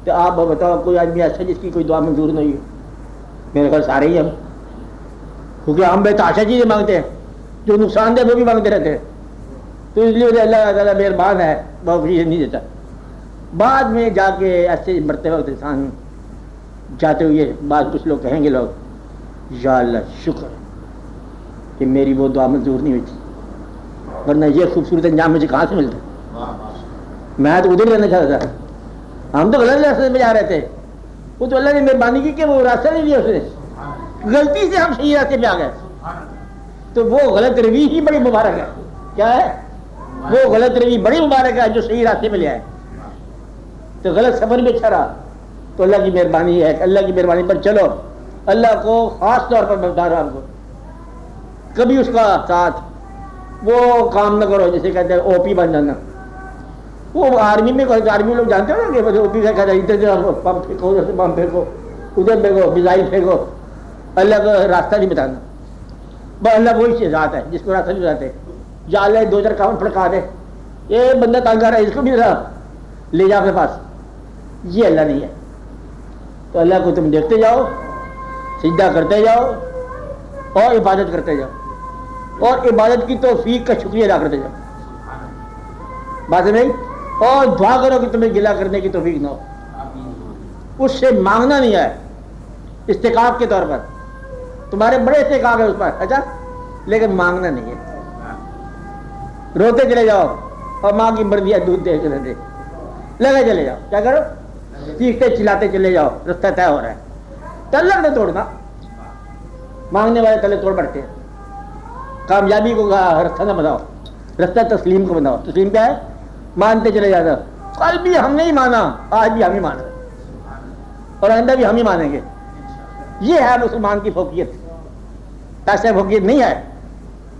تو آپ بتاؤ کوئی آدمی ایسا جس کی کوئی دعا منظور نہیں ہے؟ میرے خیال سارے ہی ہم، کیونکہ ہم بے تحاشا چیزیں مانگتے ہیں، جو نقصان دہ وہ بھی مانگتے رہتے ہیں. تو اس لیے اللہ تعالیٰ مہربان ہے، بہت چیزیں نہیں دیتا. بعد میں جا کے ایسے مرتے وقت انسان جاتے ہوئے بعض کچھ لوگ کہیں گے، لوگ یا اللہ شکر کہ میری وہ دعا منظور نہیں ہوئی تھی، ورنہ یہ خوبصورت انجام مجھے کہاں سے ملتا. میں تو ادھر رہنا چاہتا تھا، ہم تو غلط راستے میں جا رہے تھے. وہ تو اللہ نے مہربانی کی کہ وہ راستہ نہیں دیا، اس نے غلطی سے ہم صحیح راستے پہ آ گئے. تو وہ غلط روی ہی بڑی مبارک ہے. کیا ہے وہ غلط روی بڑی مبارک ہے جو صحیح راستے پہ لے آئے. تو غلط سفر میں اچھا رہا تو اللہ کی مہربانی ہے کہ اللہ کی مہربانی پر چلو. اللہ کو خاص طور پر بتا رہا ہوں کو کبھی اس کا ساتھ وہ کام نہ کرو جسے کہتے ہیں او پی بن جانا. وہ آرمی میں آرمی لوگ جانتے ہو نا کہ او پی کا کہتے ہیں ادھر پمپ پھینکو، ادھر سے پمپ پھینکو، ادھر پھینکو، میزائل پھینکو. اللہ کا راستہ نہیں بتانا. بس اللہ وہی چیز ذات ہے جس کو راستہ نہیں بتاتے. یا اللہ دو چار کام پھڑکا دے، یہ بندہ تنگ آ رہا ہے اس کو بھی لے جا اپنے پاس. یہ اللہ نہیں ہے. تو اللہ کو تم دیکھتے جاؤ، سجدہ کرتے جاؤ اور عبادت کرتے جاؤ، اور عبادت کی توفیق کا شکریہ ادا کرتے جاؤ. بات ہے نہیں؟ اور دعا کرو کہ تمہیں گلہ کرنے کی توفیق نہ ہو. اس سے مانگنا نہیں ہے استحقاق کے طور پر، تمہارے بڑے استحقاق ہے اس پر، اچھا، لیکن مانگنا نہیں ہے. روتے چلے جاؤ اور ماں کی مرضی ہے دودھ دے چلے دے، لگے چلے جاؤ. کیا کرو؟ چیختے چلاتے چلے جاؤ، رستہ طے ہو رہا ہے. تلک نہ توڑنا، مانگنے والے تلے توڑ پڑتے ہیں. کامیابی کو رستہ نہ بناؤ، رستہ تسلیم کو بناؤ. تسلیم کیا ہے؟ مانتے چلے جاتا. کل بھی ہم نہیں مانا، آج بھی ہم ہی مان رہے اور آئندہ بھی ہم ہی مانیں گے. یہ ہے مسلمان کی فوقیت. ایسے فوقیت نہیں ہے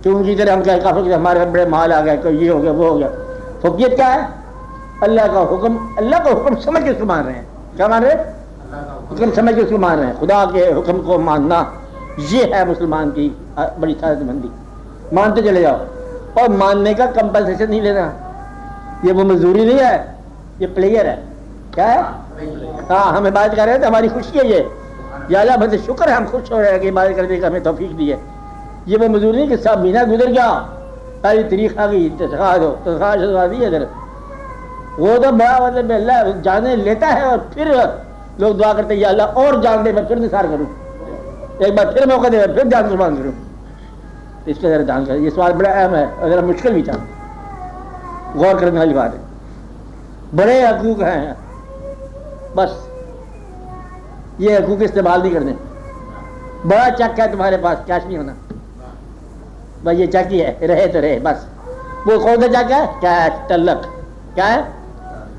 کہ ان کی طرح ہم کیا کافر ہمارے بڑے مال آ گئے، کوئی یہ ہو گیا وہ ہو گیا. فوقیت کیا ہے؟ اللہ کا حکم سمجھ کے اس کو مان رہے ہیں. کیا مان رہے ہیں؟ حکم سمجھ کے اس کو مان رہے ہیں. خدا کے حکم کو ماننا یہ ہے مسلمان کی بڑی سعادت مندی. مانتے چلے جاؤ اور ماننے کا کمپنسیشن نہیں لینا. یہ وہ مزدوری نہیں ہے، یہ پلیئر ہے. کیا ہے؟ ہاں ہم عبادت کر رہے ہیں تو ہماری خوشی ہے. یہ اللہ بھر سے شکر ہے، ہم خوش ہو رہے ہیں کہ عبادت کرنے کا ہمیں توفیق دی ہے. یہ وہ مزدوری نہیں کہ سب مہینہ گزر گیا، پہلی تاریخ آ گئی، تنخواہ دی ادھر. وہ تو بڑا مطلب اللہ جانے لیتا ہے اور پھر لوگ دعا کرتے ہیں یا اللہ اور جان دے، میں پھر نثار کروں، ایک بار پھر موقع دے، پھر جان قربان کروں. اس کا ذرا جان کر، یہ سوال بڑا اہم ہے اور ذرا مشکل بھی تھا، غور کرنے والی بات ہے. بڑے حقوق ہیں، بس یہ حقوق استعمال نہیں کرنے. بڑا چیک ہے تمہارے پاس، کیش نہیں ہونا، بس یہ چیک ہی ہے، رہے تو رہے بس. وہ کون سا چیک ہے؟ کیش. تعلق کیا ہے؟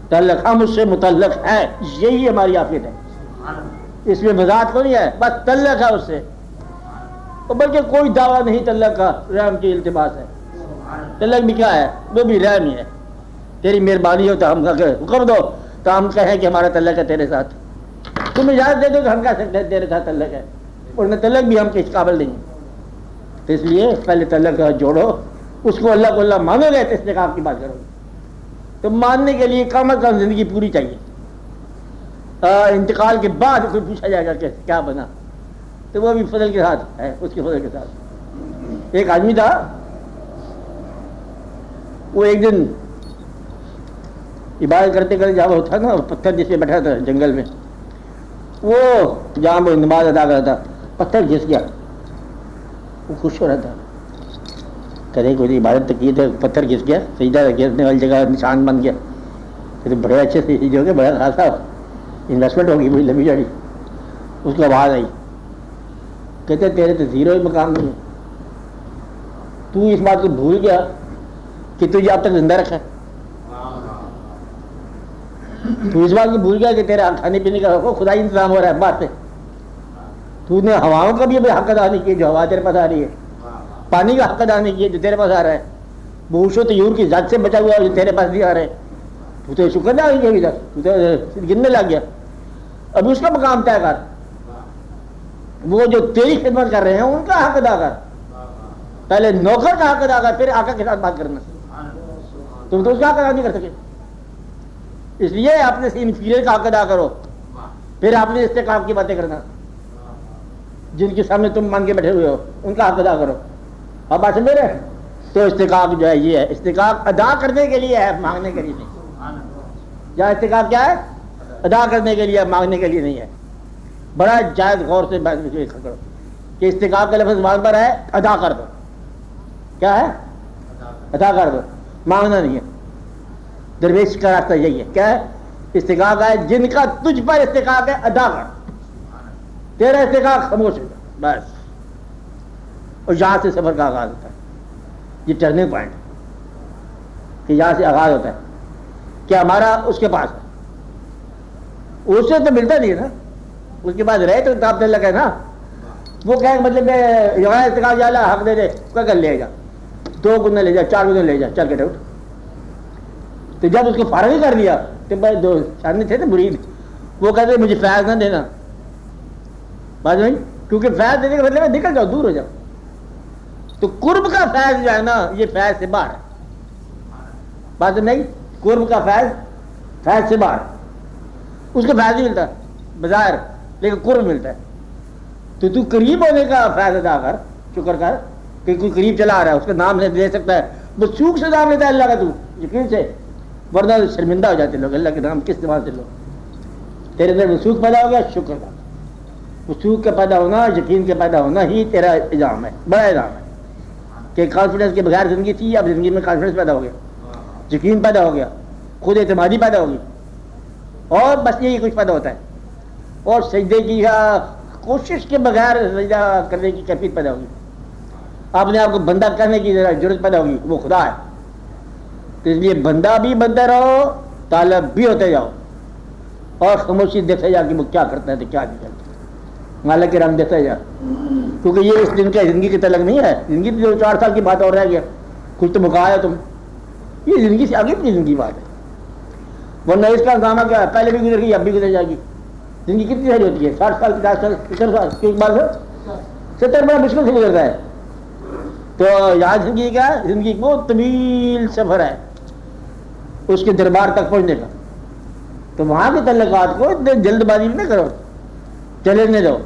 تعلق، ہم اس سے متعلق ہیں، یہی ہماری عافیت ہے. اس میں وضاحت کو نہیں ہے، بس تلق ہے اس سے، بلکہ کوئی دعویٰ نہیں تلق کا، رحم کی التباس ہے۔ تلق بھی کیا ہے؟ وہ بھی رحم ہی ہے، تیری مہربانی ہو تو ہم حکم دو تو ہم کہیں کہ ہمارا تلق ہے تیرے ساتھ، تم اجازت دے دو کہ ہم کہہ سکتے ہیں تیرے ساتھ تلق ہے، ورنہ تلق بھی ہم کے قابل نہیں ہیں۔ تو اس لیے پہلے تلق جوڑو، اس کو اللہ کو اللہ مانو گے تو استحقاق کی بات کرو گے، تو ماننے کے لیے کم از کم زندگی پوری چاہیے۔ انتقال کے بعد کوئی پوچھا جائے گا کہ کیا بنا، تو وہ بھی فضل کے ساتھ ہے، اس کے فضل کے ساتھ۔ ایک آدمی تھا، وہ ایک دن عبادت کرتے کرتے جہاں وہ تھا نا پتھر جس پہ بیٹھا تھا جنگل میں، وہ جہاں وہ نماز ادا کر رہا تھا پتھر گھس گیا، وہ خوش ہو رہا تھا، کہتے کوئی عبادت تو کی تھے، پتھر گھس گیا، سجدہ گرنے والی جگہ نشان بن گیا، تو بڑے اچھے سے جو کہ بڑا خاصا انویسٹمنٹ ہوگی بڑی لمبی جڑی۔ اس کو آواز آئی، کہتے تیرے تو زیرو ہی مقام نہیں ہے، تو اس بات کو بھول گیا کہ تجھے اب تک زندہ رکھا ہے، تو اس بات کو بھول گیا کہ تیرا کھانے پینے کا خدائی انتظام ہو رہا ہے بات سے، تو نے ہواؤں کا بھی حق ادا نہیں کیا جو ہوا تیرے پاس آ رہی ہے، پانی کا حق ادا نہیں کیا جو تیرے پاس آ رہا ہے، بوش و طیور کی ذات سے بچا ہوا جو تیرے پاس نہیں آ رہے، تو تو شکر نہ ہوئی ابھی تک، تو تو گننے لگ گیا۔ ابھی اس کا مقام طے کر، وہ جو تیری خدمت کر رہے ہیں ان کا حق ادا کر، پہلے نوکر کا حق ادا کر، پھر آقا کے ساتھ بات کرنا، تم تو اس کا حق ادا نہیں کر سکے، اس لیے اپنے سے انفیریئر کا حق ادا کرو، پھر اپنے استحقاق کی باتیں کرنا، جن کے سامنے تم مان کے بیٹھے ہوئے ہو ان کا حق ادا کرو۔ اب بات سمجھ رہے؟ تو استحقاق جو ہے یہ ہے، استحقاق ادا کرنے کے لیے ہے، مانگنے کے لیے نہیں۔ یا استحقاق کیا ہے؟ ادا کرنے کے لیے، مانگنے کے لیے نہیں ہے۔ بڑا جائز غور سے بات کرو کہ استحقاق کا لفظ زبان پر ہے، ادا کر دو، کیا ہے؟ ادا کر دو، مانگنا نہیں ہے۔ درویش کا راستہ یہی ہے، کیا ہے؟ استحقاق ہے جن کا تجھ پر استحقاق ہے ادا کر، تیرا استحقاق خاموش ہوگا بس۔ اور یہاں سے سفر کا آغاز ہوتا ہے، یہ ٹرننگ پوائنٹ، کہ یہاں سے آغاز ہوتا ہے کہ ہمارا اس کے پاس ہے، اس سے تو ملتا نہیں ہے نا، اس کے پاس رہے تو کتاب سے لگا ہے نا، وہ کہ مطلب یہاں استحقاق جالا حق دے دے کیا کر لے جا، 2 گنا لے جا، 4 گنا لے جا، چل کے اٹھ۔ تو جب اس کو فارغ ہی کر دیا تو بھائی 2 سامنے تھے نا مرید، وہ کہتے مجھے فیض نہ دینا، بات نہیں، کیونکہ فیض دینے کا مطلب ہے نکل جاؤ، دور ہو جاؤ۔ تو قرب کا فیض جو ہے نا یہ فیض سے باہر ہے، بات نہیں، قرب کا فیض سے باہر، اس کو فیض نہیں ملتا بظاہر لیکن قرب ملتا ہے۔ تو قریب ہونے کا فیض ادا کر، شکر کر کہ کوئی قریب چلا آ رہا ہے، اس کا نام لے سکتا ہے، مسوخ سے نام لیتا ہے اللہ کا، تو یقین سے، ورنہ شرمندہ ہو جاتے لوگ، اللہ کے نام کس استعمال سے لو، تیرے اندر مسوخ پیدا ہو گیا، شکر کا، مسوخ کا پیدا ہونا، یقین کے پیدا ہونا ہی تیرا اعظام ہے، بڑا اعظام ہے، کہ کانفیڈنس کے بغیر زندگی تھی، اب زندگی میں کانفیڈنس پیدا ہو گیا، یقین پیدا ہو گیا، خود اعتمادی پیدا ہوگی، اور بس یہی کچھ پیدا ہوتا ہے، اور سجدے کی کوشش کے بغیر سجدہ کرنے کی کیفیت پیدا ہوگی، اپنے آپ کو بندہ کرنے کی ضرورت پیدا ہوگی، وہ خدا ہے۔ تو اس لیے بندہ بھی بنتے رہو، طالب بھی ہوتے جاؤ، اور خاموشی دیکھتے جا کہ وہ کیا کرتا ہے تو کیا نہیں کرتا، مالک کے رنگ دیکھتے جا، کیونکہ یہ اس دن کا زندگی کی تلک نہیں ہے، زندگی 4 سال کی بات اور رہ گیا، کچھ تو مکا ہے تم، یہ زندگی سے آگے کی زندگی بات ہے، ورنہ اس کا انتظام کیا ہے، پہلے بھی گزر گئی اب بھی گزر جائے گی۔ زندگی کتنی ساری ہوتی ہے؟ 60 سال 50 سال 70 سال کی ایک بات ہے، 70 بڑا مشکل سے گزرتا ہے۔ تو یہاں زندگی کا زندگی بہت طویل سفر ہے اس کے دربار تک پہنچنے کا، تو وہاں کے تعلقات کو جلد بازی نہ کرو، چلنے دو،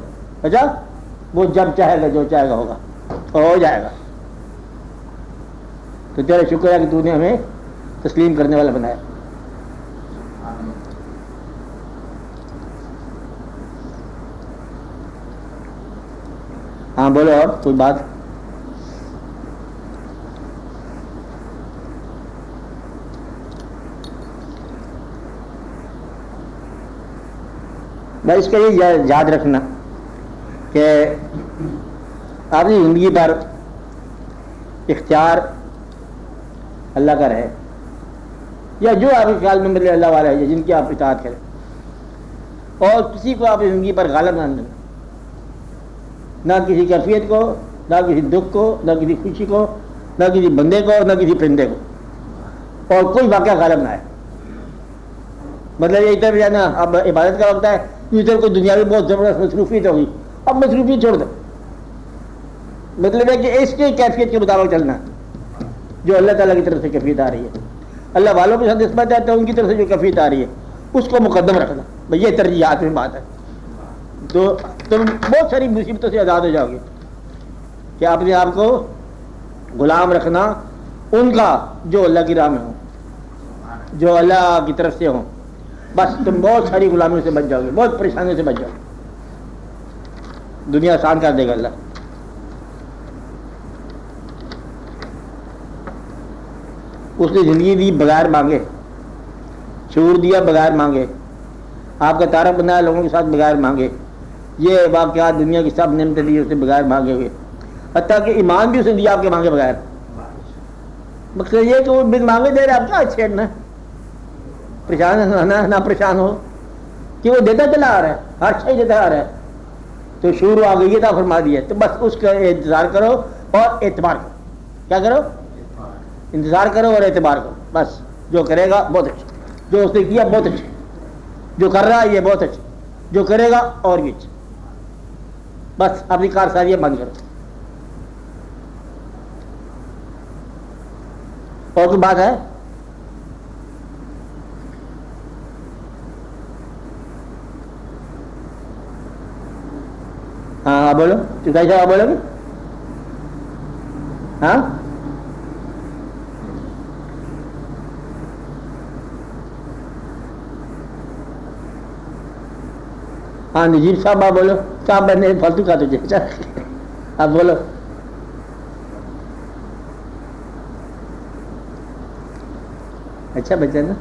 اچھا وہ جب چاہے گا جو چاہے گا ہوگا، ہو جائے گا۔ تو تیرا شکر ہے کہ تو نے ہمیں تسلیم کرنے والا بنایا۔ ہاں بولو، اور کوئی بات؟ میں اس کے لیے یاد رکھنا کہ اپنی زندگی پر اختیار اللہ کا رہے، یا جو آپ کے خیال میں مطلب اللہ والا ہے جن کی آپ اطاعت کریں، اور کسی کو آپ زندگی پر غالب نہ دینا، نہ کسی کیفیت کو، نہ کسی دکھ کو، نہ کسی خوشی کو، نہ کسی بندے کو، نہ کسی پرندے کو، اور کوئی واقعہ غالب نہ ہے۔ مطلب یہ ادھر جو نا اب عبادت کا وقت ہے، ادھر کوئی دنیاوی بہت زبردست مصروفیت ہوگی، اب مصروفیت چھوڑ دو۔ مطلب ہے کہ اس کی کیفیت کے مطابق چلنا جو اللہ تعالیٰ کی طرف سے کیفیت آ رہی ہے، اللہ والوں کے ساتھ نسبت ہے تو ان کی طرف سے جو کیفیت آ رہی ہے اس کو مقدم رکھنا، بھئی یہ ترجیحات میں بات ہے، تو تم بہت ساری مصیبتوں سے آزاد ہو جاؤ گے کہ اپنے آپ کو غلام رکھنا ان کا جو اللہ کی راہ میں ہوں، جو اللہ کی طرف سے ہوں، بس تم بہت ساری غلامیوں سے بچ جاؤ گے، بہت پریشانیوں سے بچ جاؤ گے، دنیا آسان کر دے گا اللہ۔ اس نے زندگی دی بغیر مانگے، شعور دیا بغیر مانگے، آپ کا تعارف بنایا لوگوں کے ساتھ بغیر مانگے، یہ واقعات دنیا کی سب نعمتیں دی اس نے بغیر مانگے ہوئے، حتیٰ کہ ایمان بھی اس نے دیا آپ کے مانگے بغیر۔ مقصد یہ کہ وہ بن مانگے دے رہے، آپ کیا چھیڑنا ہے، پریشان نہ پریشان ہو کہ وہ دیتا چلا آ رہا ہے، ہر شے دیتا آ رہا ہے، تو شعور آ گئی ہے فرما دیا، تو بس اس کا انتظار کرو اور اعتبار کرو۔ کیا کرو؟ انتظار کرو اور اعتبار کرو، بس جو کرے گا بہت اچھا، جو اس نے کیا بہت اچھا، جو کر رہا ہے یہ بہت اچھا، جو کرے گا اور بھی اچھا، بس اپنی کارسازیاں بند کرو۔ اور کوئی بات ہے؟ ہاں بولو، چکائی صاحب بولو گے؟ ہاں ہاں نجیب صاحب آپ بولو، صاحب میں نے فالتو کہا تجھے، آپ بولو۔ اچھا بچہ نا،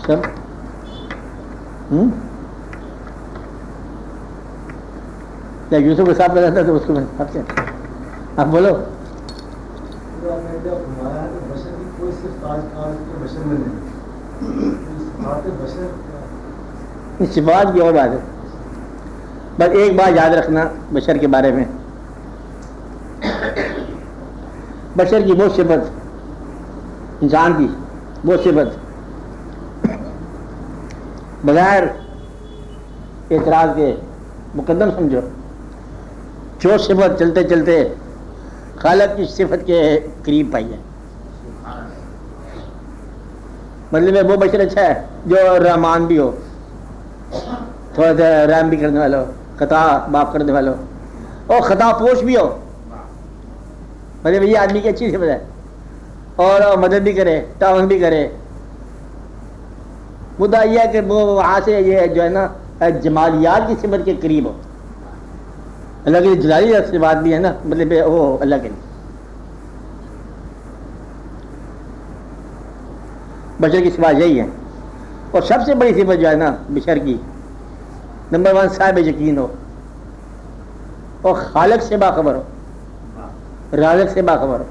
سب کیا یوسف کو صاحب لگاتا تو اس کو آپ بولو۔ صفات کی اور بات ہے، بس ایک بات یاد رکھنا بشر کے بارے میں، بشر کی وہ صفت، انسان کی وہ صفت بغیر اعتراض کے مقدم سمجھو، جو صفت چلتے چلتے خالق کی صفت کے قریب پائی ہے، مطلب وہ بشر اچھا ہے جو رحمان بھی ہو، تھوڑا سا رحم بھی کرنے والا ہو، خطا معاف کرنے والا ہو، اور خطا پوش بھی ہو، مطلب یہ آدمی کی اچھی صفت ہے، اور مدد بھی کرے، تعاون بھی کرے۔ مدعا یہ ہے کہ وہ وہاں سے یہ جو ہے نا جمالیات کی صفت کے قریب ہو، اللہ کی جلالی سے بات بھی ہے نا، مطلب وہ اللہ کے لیے بشر کی صفات یہی ہے۔ اور سب سے بڑی صفت جو ہے نا بشر کی، نمبر 1 صاحب یقین ہو، اور خالق سے باخبر ہو، رازق سے باخبر ہو،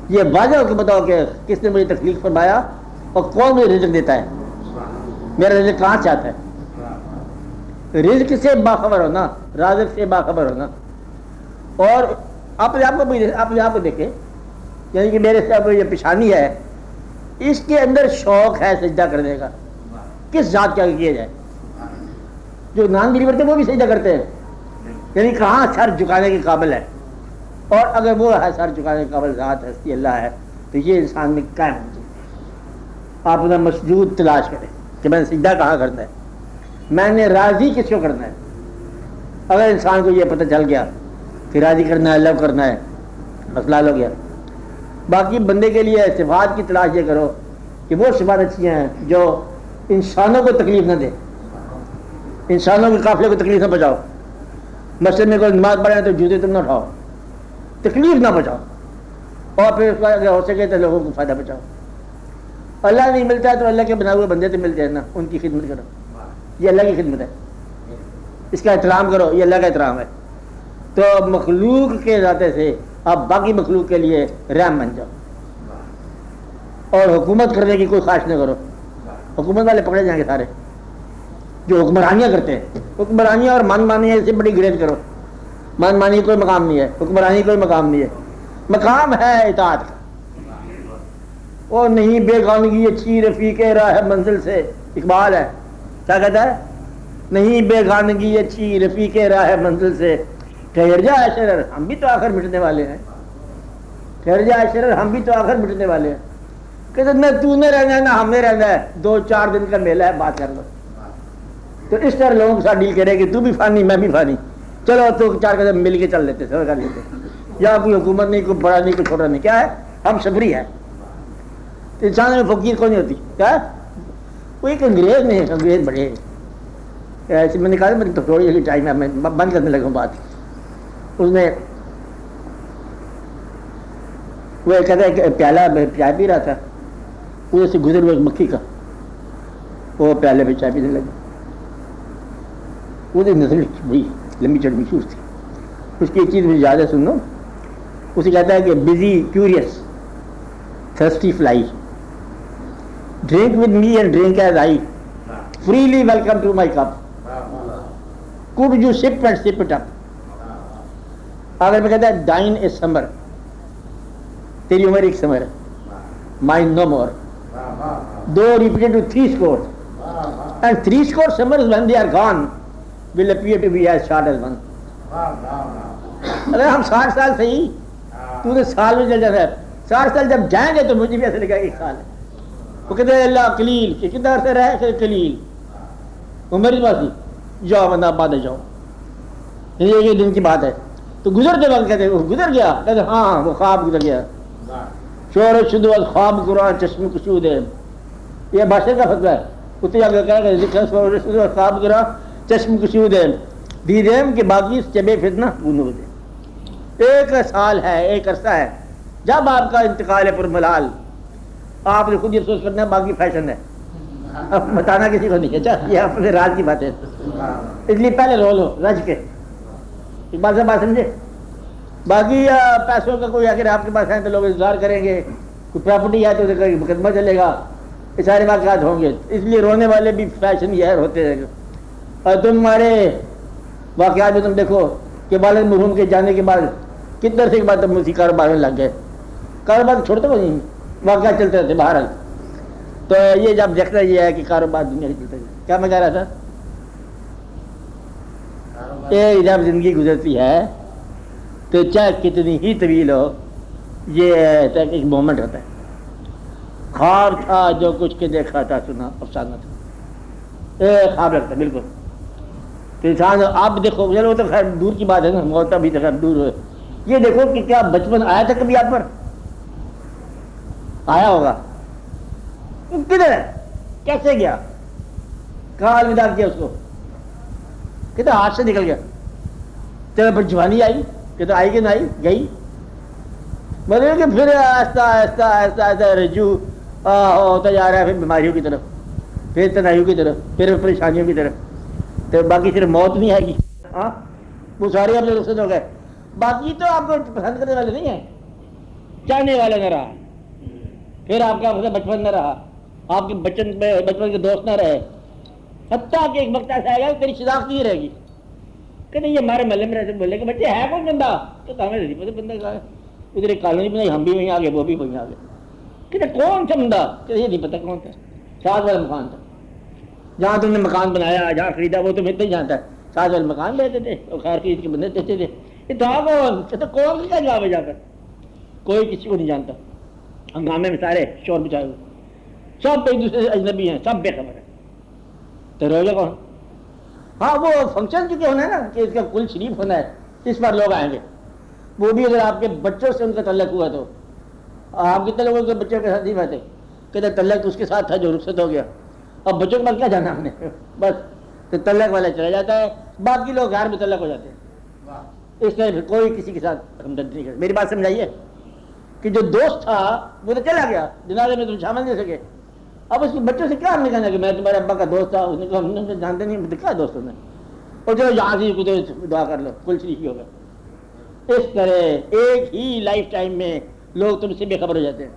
یہ واضح ہو کے بتاؤ کہ کس نے مجھے تخلیق فرمایا اور کون مجھے رزق دیتا ہے، میرا رزق کہاں سے آتا ہے، رزق سے باخبر ہونا، رازق سے باخبر ہونا، اور اپنے آپ کو دیکھیں، یعنی کہ میرے سے یہ پیشانی ہے، اس کے اندر شوق ہے سجدہ کرنے کا، کس ذات کا کیا جائے، جو نان بلیور تھے وہ بھی سجدہ کرتے ہیں، یعنی کہاں سر جھکانے کے قابل ہے، اور اگر وہ ہے سر جھکانے کے قابل ذات ہستی اللہ ہے تو یہ انسان میں قائم ہو جائے۔ آپ اپنا مسجود تلاش کریں کہ میں نے سجدہ کہاں کرنا ہے، میں نے راضی کس کو کرنا ہے۔ اگر انسان کو یہ پتہ چل گیا کہ راضی کرنا ہے، لو کرنا ہے، مسئلہ حل ہو گیا۔ باقی بندے کے لیے صفات کی تلاش یہ کرو کہ وہ صفات اچھی ہیں جو انسانوں کو تکلیف نہ دے، انسانوں کے قافلے کو تکلیف نہ پہنچاؤ، مسجد میں کوئی نماز پڑھے تو جوتے تم نہ اٹھاؤ، تکلیف نہ پہنچاؤ، اور پھر اس کا اگر ہو سکے تو لوگوں کو فائدہ پہنچاؤ۔ اللہ نہیں ملتا ہے تو اللہ کے بنائے ہوئے بندے تو ملتے ہیں نا، ان کی خدمت کرو، یہ اللہ کی خدمت ہے، اس کا احترام کرو، یہ اللہ کا احترام ہے۔ تو مخلوق کے ذاتے سے آپ باقی مخلوق کے لیے رحم بن جاؤ، اور حکومت کرنے کی کوئی خواہش نہ کرو. حکومت والے پکڑے جائیں گے سارے جو حکمرانیاں کرتے ہیں. حکمرانیاں اور من مانی سے بڑی گریز کرو. من مانی کوئی مقام نہیں ہے, حکمرانی کوئی مقام نہیں ہے. مقام ہے اطاعت کا. وہ نہیں بیگانگی اچھی رفیق راہ منزل سے, اقبال ہے کیا کہتا ہے, نہیں بیگانگی اچھی رفیق راہ منزل سے, ٹھہر جا شرر ہم بھی تو آخر مٹنے والے ہیں. ٹھہر جا شرر ہم بھی تو آخر مٹنے والے ہیں. کہتے نہ تو نے رہنا ہے نہ ہم نے رہنا ہے, 2-4 دن کا میلہ ہے, بات کر لو. تو اس طرح لوگوں کے ساتھ ڈیل کرے کہ تو بھی فانی میں بھی فانی, چلو تو 4 قدم مل کے چل لیتے سفر کر لیتے. یا کوئی حکومت نہیں, کوئی بڑا نہیں, کوئی چھوٹا نہیں, کیا ہے ہم صبری ہیں. انسان میں فقیر کون نہیں ہوتی, کیا وہ ایک انگریز نہیں ہے, انگریز بڑے ایسے. میں نے کہا میں تھوڑی سی ٹائم ہے, میں بند کرنے لگا ہوں بات. اس نے وہ کہتا ہے کہ پیالہ چائے پی رہا تھا, وہ سے گزر ہوا ایک مکھی کا, وہ پیالے پہ چائے پینے لگا. وہ نسل بڑی لمبی چڑ مشہور تھی. اس کی ایک چیز مجھے یاد ہے, سن لو. اسے کہتا ہے کہ busy curious thirsty fly, drink with me and drink as I, freely welcome to my cup, could you sip and sip it up. اگر میں کہتا ہے ڈائن اے سمر, تیری عمر ایک سمر ہے, mine no more, though repeated to 3 scores, and 3 score summers when they are gone will appear to be as short as one. اگر ہم 60 سال صحیح, تو نے سال میں چل جاتا ہے, 60 سال جب جائیں گے تو مجھے بھی ایسا لگا کہ 1 سال ہے. وہ کہتے ہیں اللہ قلیل, کہ کتنا عرصہ رہے قلیل, عمر کی بات نہیں, جاؤ بندہ بعد جاؤ, یہ دن کی بات ہے. تو گزرتے وقت کہتے وہ گزر گیا, کہتے ہاں وہ خواب گزر گیا. شور شدو از خواب قرآن چشم کشود ہے, یہ بادشاہ کا فتویٰ ہے. اتنے جا کے شور شدو از خواب قرآن چشم کشود ہے, دیدیم کہ باقی چبے فتنہ بنود ہے. ایک سال ہے, ایک عرصہ ہے جب آپ کا انتقال ہے پر ملال, آپ نے خود یہ افسوس کرنا ہے, باقی فیشن ہے, اب بتانا کسی کو نہیں ہے. اچھا یہ اپنے راز کی بات ہے, اس لیے پہلے رو لو رج کے. ایک بات سے بات سمجھے, باقی پیسوں کا کوئی اگر آپ کے پاس ہیں تو لوگ انتظار کریں گے, کوئی پراپرٹی ہے تو مقدمہ چلے گا, یہ سارے واقعات ہوں گے. اس لیے رونے والے بھی فیشن یہ ہوتے ہیں. اور تمہارے واقعات میں تم دیکھو کہ والد مرحوم کے جانے کے بعد کتنے عرصے کے بعد تم اسی کاروبار میں لگ گئے. کاروبار چھوڑتے ہو نہیں, واقعات چلتے رہتے بہرحال. تو یہ جب دیکھنا یہ ہے کہ کاروبار دنیا کے چلتے رہتے. کیا میں کہہ رہا تھا, یہ جب زندگی گزرتی ہے تو چاہے کتنی ہی طویل ہو, یہ ایک مومنٹ ہوتا ہے. خواب تھا جو کچھ کے دیکھا تھا, سنا افسانہ تھا, خواب لگتا ہے بالکل. تو انسان آپ دیکھو, چلو وہ تو خیر دور کی بات ہے نا, موت ابھی تو خیر دور ہے. یہ دیکھو کہ کیا بچپن آیا تھا کبھی آپ پر, آیا ہوگا, کدھر ہے, کیسے گیا, کہاں الوداع کیا اس کو, کہتے ہاتھ سے نکل گیا. چلو پھر جوانی آئی, کہتے آئی کہ نہ آئی, گئی. مطلب کہ پھر آہستہ آہستہ آہستہ آہستہ رجوع ہوتا جا رہا ہے, پھر بیماریوں کی طرف, پھر تنہائیوں کی طرف, پھر پریشانیوں کی طرف. تو باقی صرف موت نہیں آئے گی, ہاں وہ سارے اپنے رخصت ہو گئے. باقی تو آپ کو پسند کرنے والے نہیں ہیں, چاہنے والے نہ رہا, پھر آپ کا بچپن نہ رہا, آپ کے بچپن کے دوست نہ رہے, حتیٰ کہ ایک وقت ایسا آئے گا کہ تیری شناخت نہیں رہے گی. کہ نہیں یہ ہمارے محلے میں رہتے بولے کہ بچے ہے کون بندہ, تو ہمیں نہیں پتہ بندہ کا ہے, ادھر ایک کالونی بنائی, ہم بھی وہیں آ گئے, وہ بھی وہیں آ گئے. کہ کون سا بندہ, کہ یہ نہیں پتہ کون تھا. 7 والا مکان تھا, جہاں تم نے مکان بنایا, جہاں خریدا, وہ تمہیں نہیں جانتا. 7 والے مکان لیتے تھے اور خیر خرید کے بندے دیتے تھے. یہ تھا کون, کون کیا جواب ہے جا کر, کوئی کسی کو نہیں جانتا. ہنگامے میں سارے شور بچائے ہوئے, سب ایک دوسرے سے اجنبی ہیں, سب بے خبر ہے. تو روزہ کون, ہاں وہ فنکشن چکے ہونا ہے نا کہ اس کا کل شریف ہونا ہے, اس پر لوگ آئیں گے. وہ بھی اگر آپ کے بچوں سے ان کا تعلق ہوا تو آپ کتنے لوگوں کے بچوں کے ساتھ نہیں بیٹھے, کہتے تعلق تو اس کے ساتھ تھا جو رخصت ہو گیا. اب بچوں کے بعد کیا جانا ہم نے, بس تو تعلق والا چلا جاتا ہے, باقی لوگ غیر متعلق ہو جاتے ہیں. اس طرح پھر کوئی کسی کے ساتھ ہمدردی نہیں کرتا. میری بات سمجھائیے کہ جو دوست تھا وہ تو چلا گیا, جنازے میں تم شامل نہیں سکے. اب اس کے بچوں سے کیا ہم نے کہنا کہ میں تمہارے ابا کا دوست تھا, اس نے کہا ہم نے جانتے نہیں, کیا دوستوں نے, اور چلو یہاں سے کچھ دعا کر لو, کل شریف ہی ہوگا. اس طرح ایک ہی لائف ٹائم میں لوگ تم سے بے خبر ہو جاتے ہیں.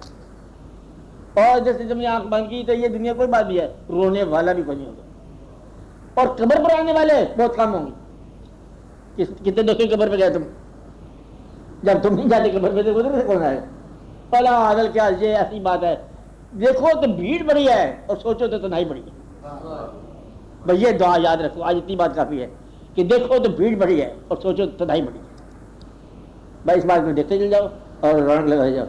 اور جیسے جب نے آنکھ بند کی تو یہ دنیا کوئی بات بھی ہے، رونے والا بھی کوئی نہیں ہوگا، اور قبر پر آنے والے بہت کم ہوں گے۔ کتنے دفعے قبر پہ گئے تم؟ جب تم نہیں جاتے قبر پہ تو ادھر سے کون آئے؟ پلا عادل کیا یہ ایسی بات ہے، دیکھو تو بھیڑ بڑی ہے اور سوچو تو تنہائی بڑی ہے۔ بھائی یہ دعا یاد رکھو، آج اتنی بات کافی ہے کہ دیکھو تو بھیڑ بڑی ہے اور سوچو تو تنہائی بڑی ہے۔ بھائی اس بات کو دیکھتے چل جاؤ اور رونق لگائی جاؤ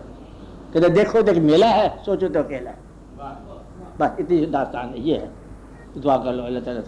کہ دیکھو تو ایک میلہ ہے، سوچو تو اکیلا ہے۔ بس اتنی داستان ہے، یہ ہے۔ دعا کر لو اللہ تعالیٰ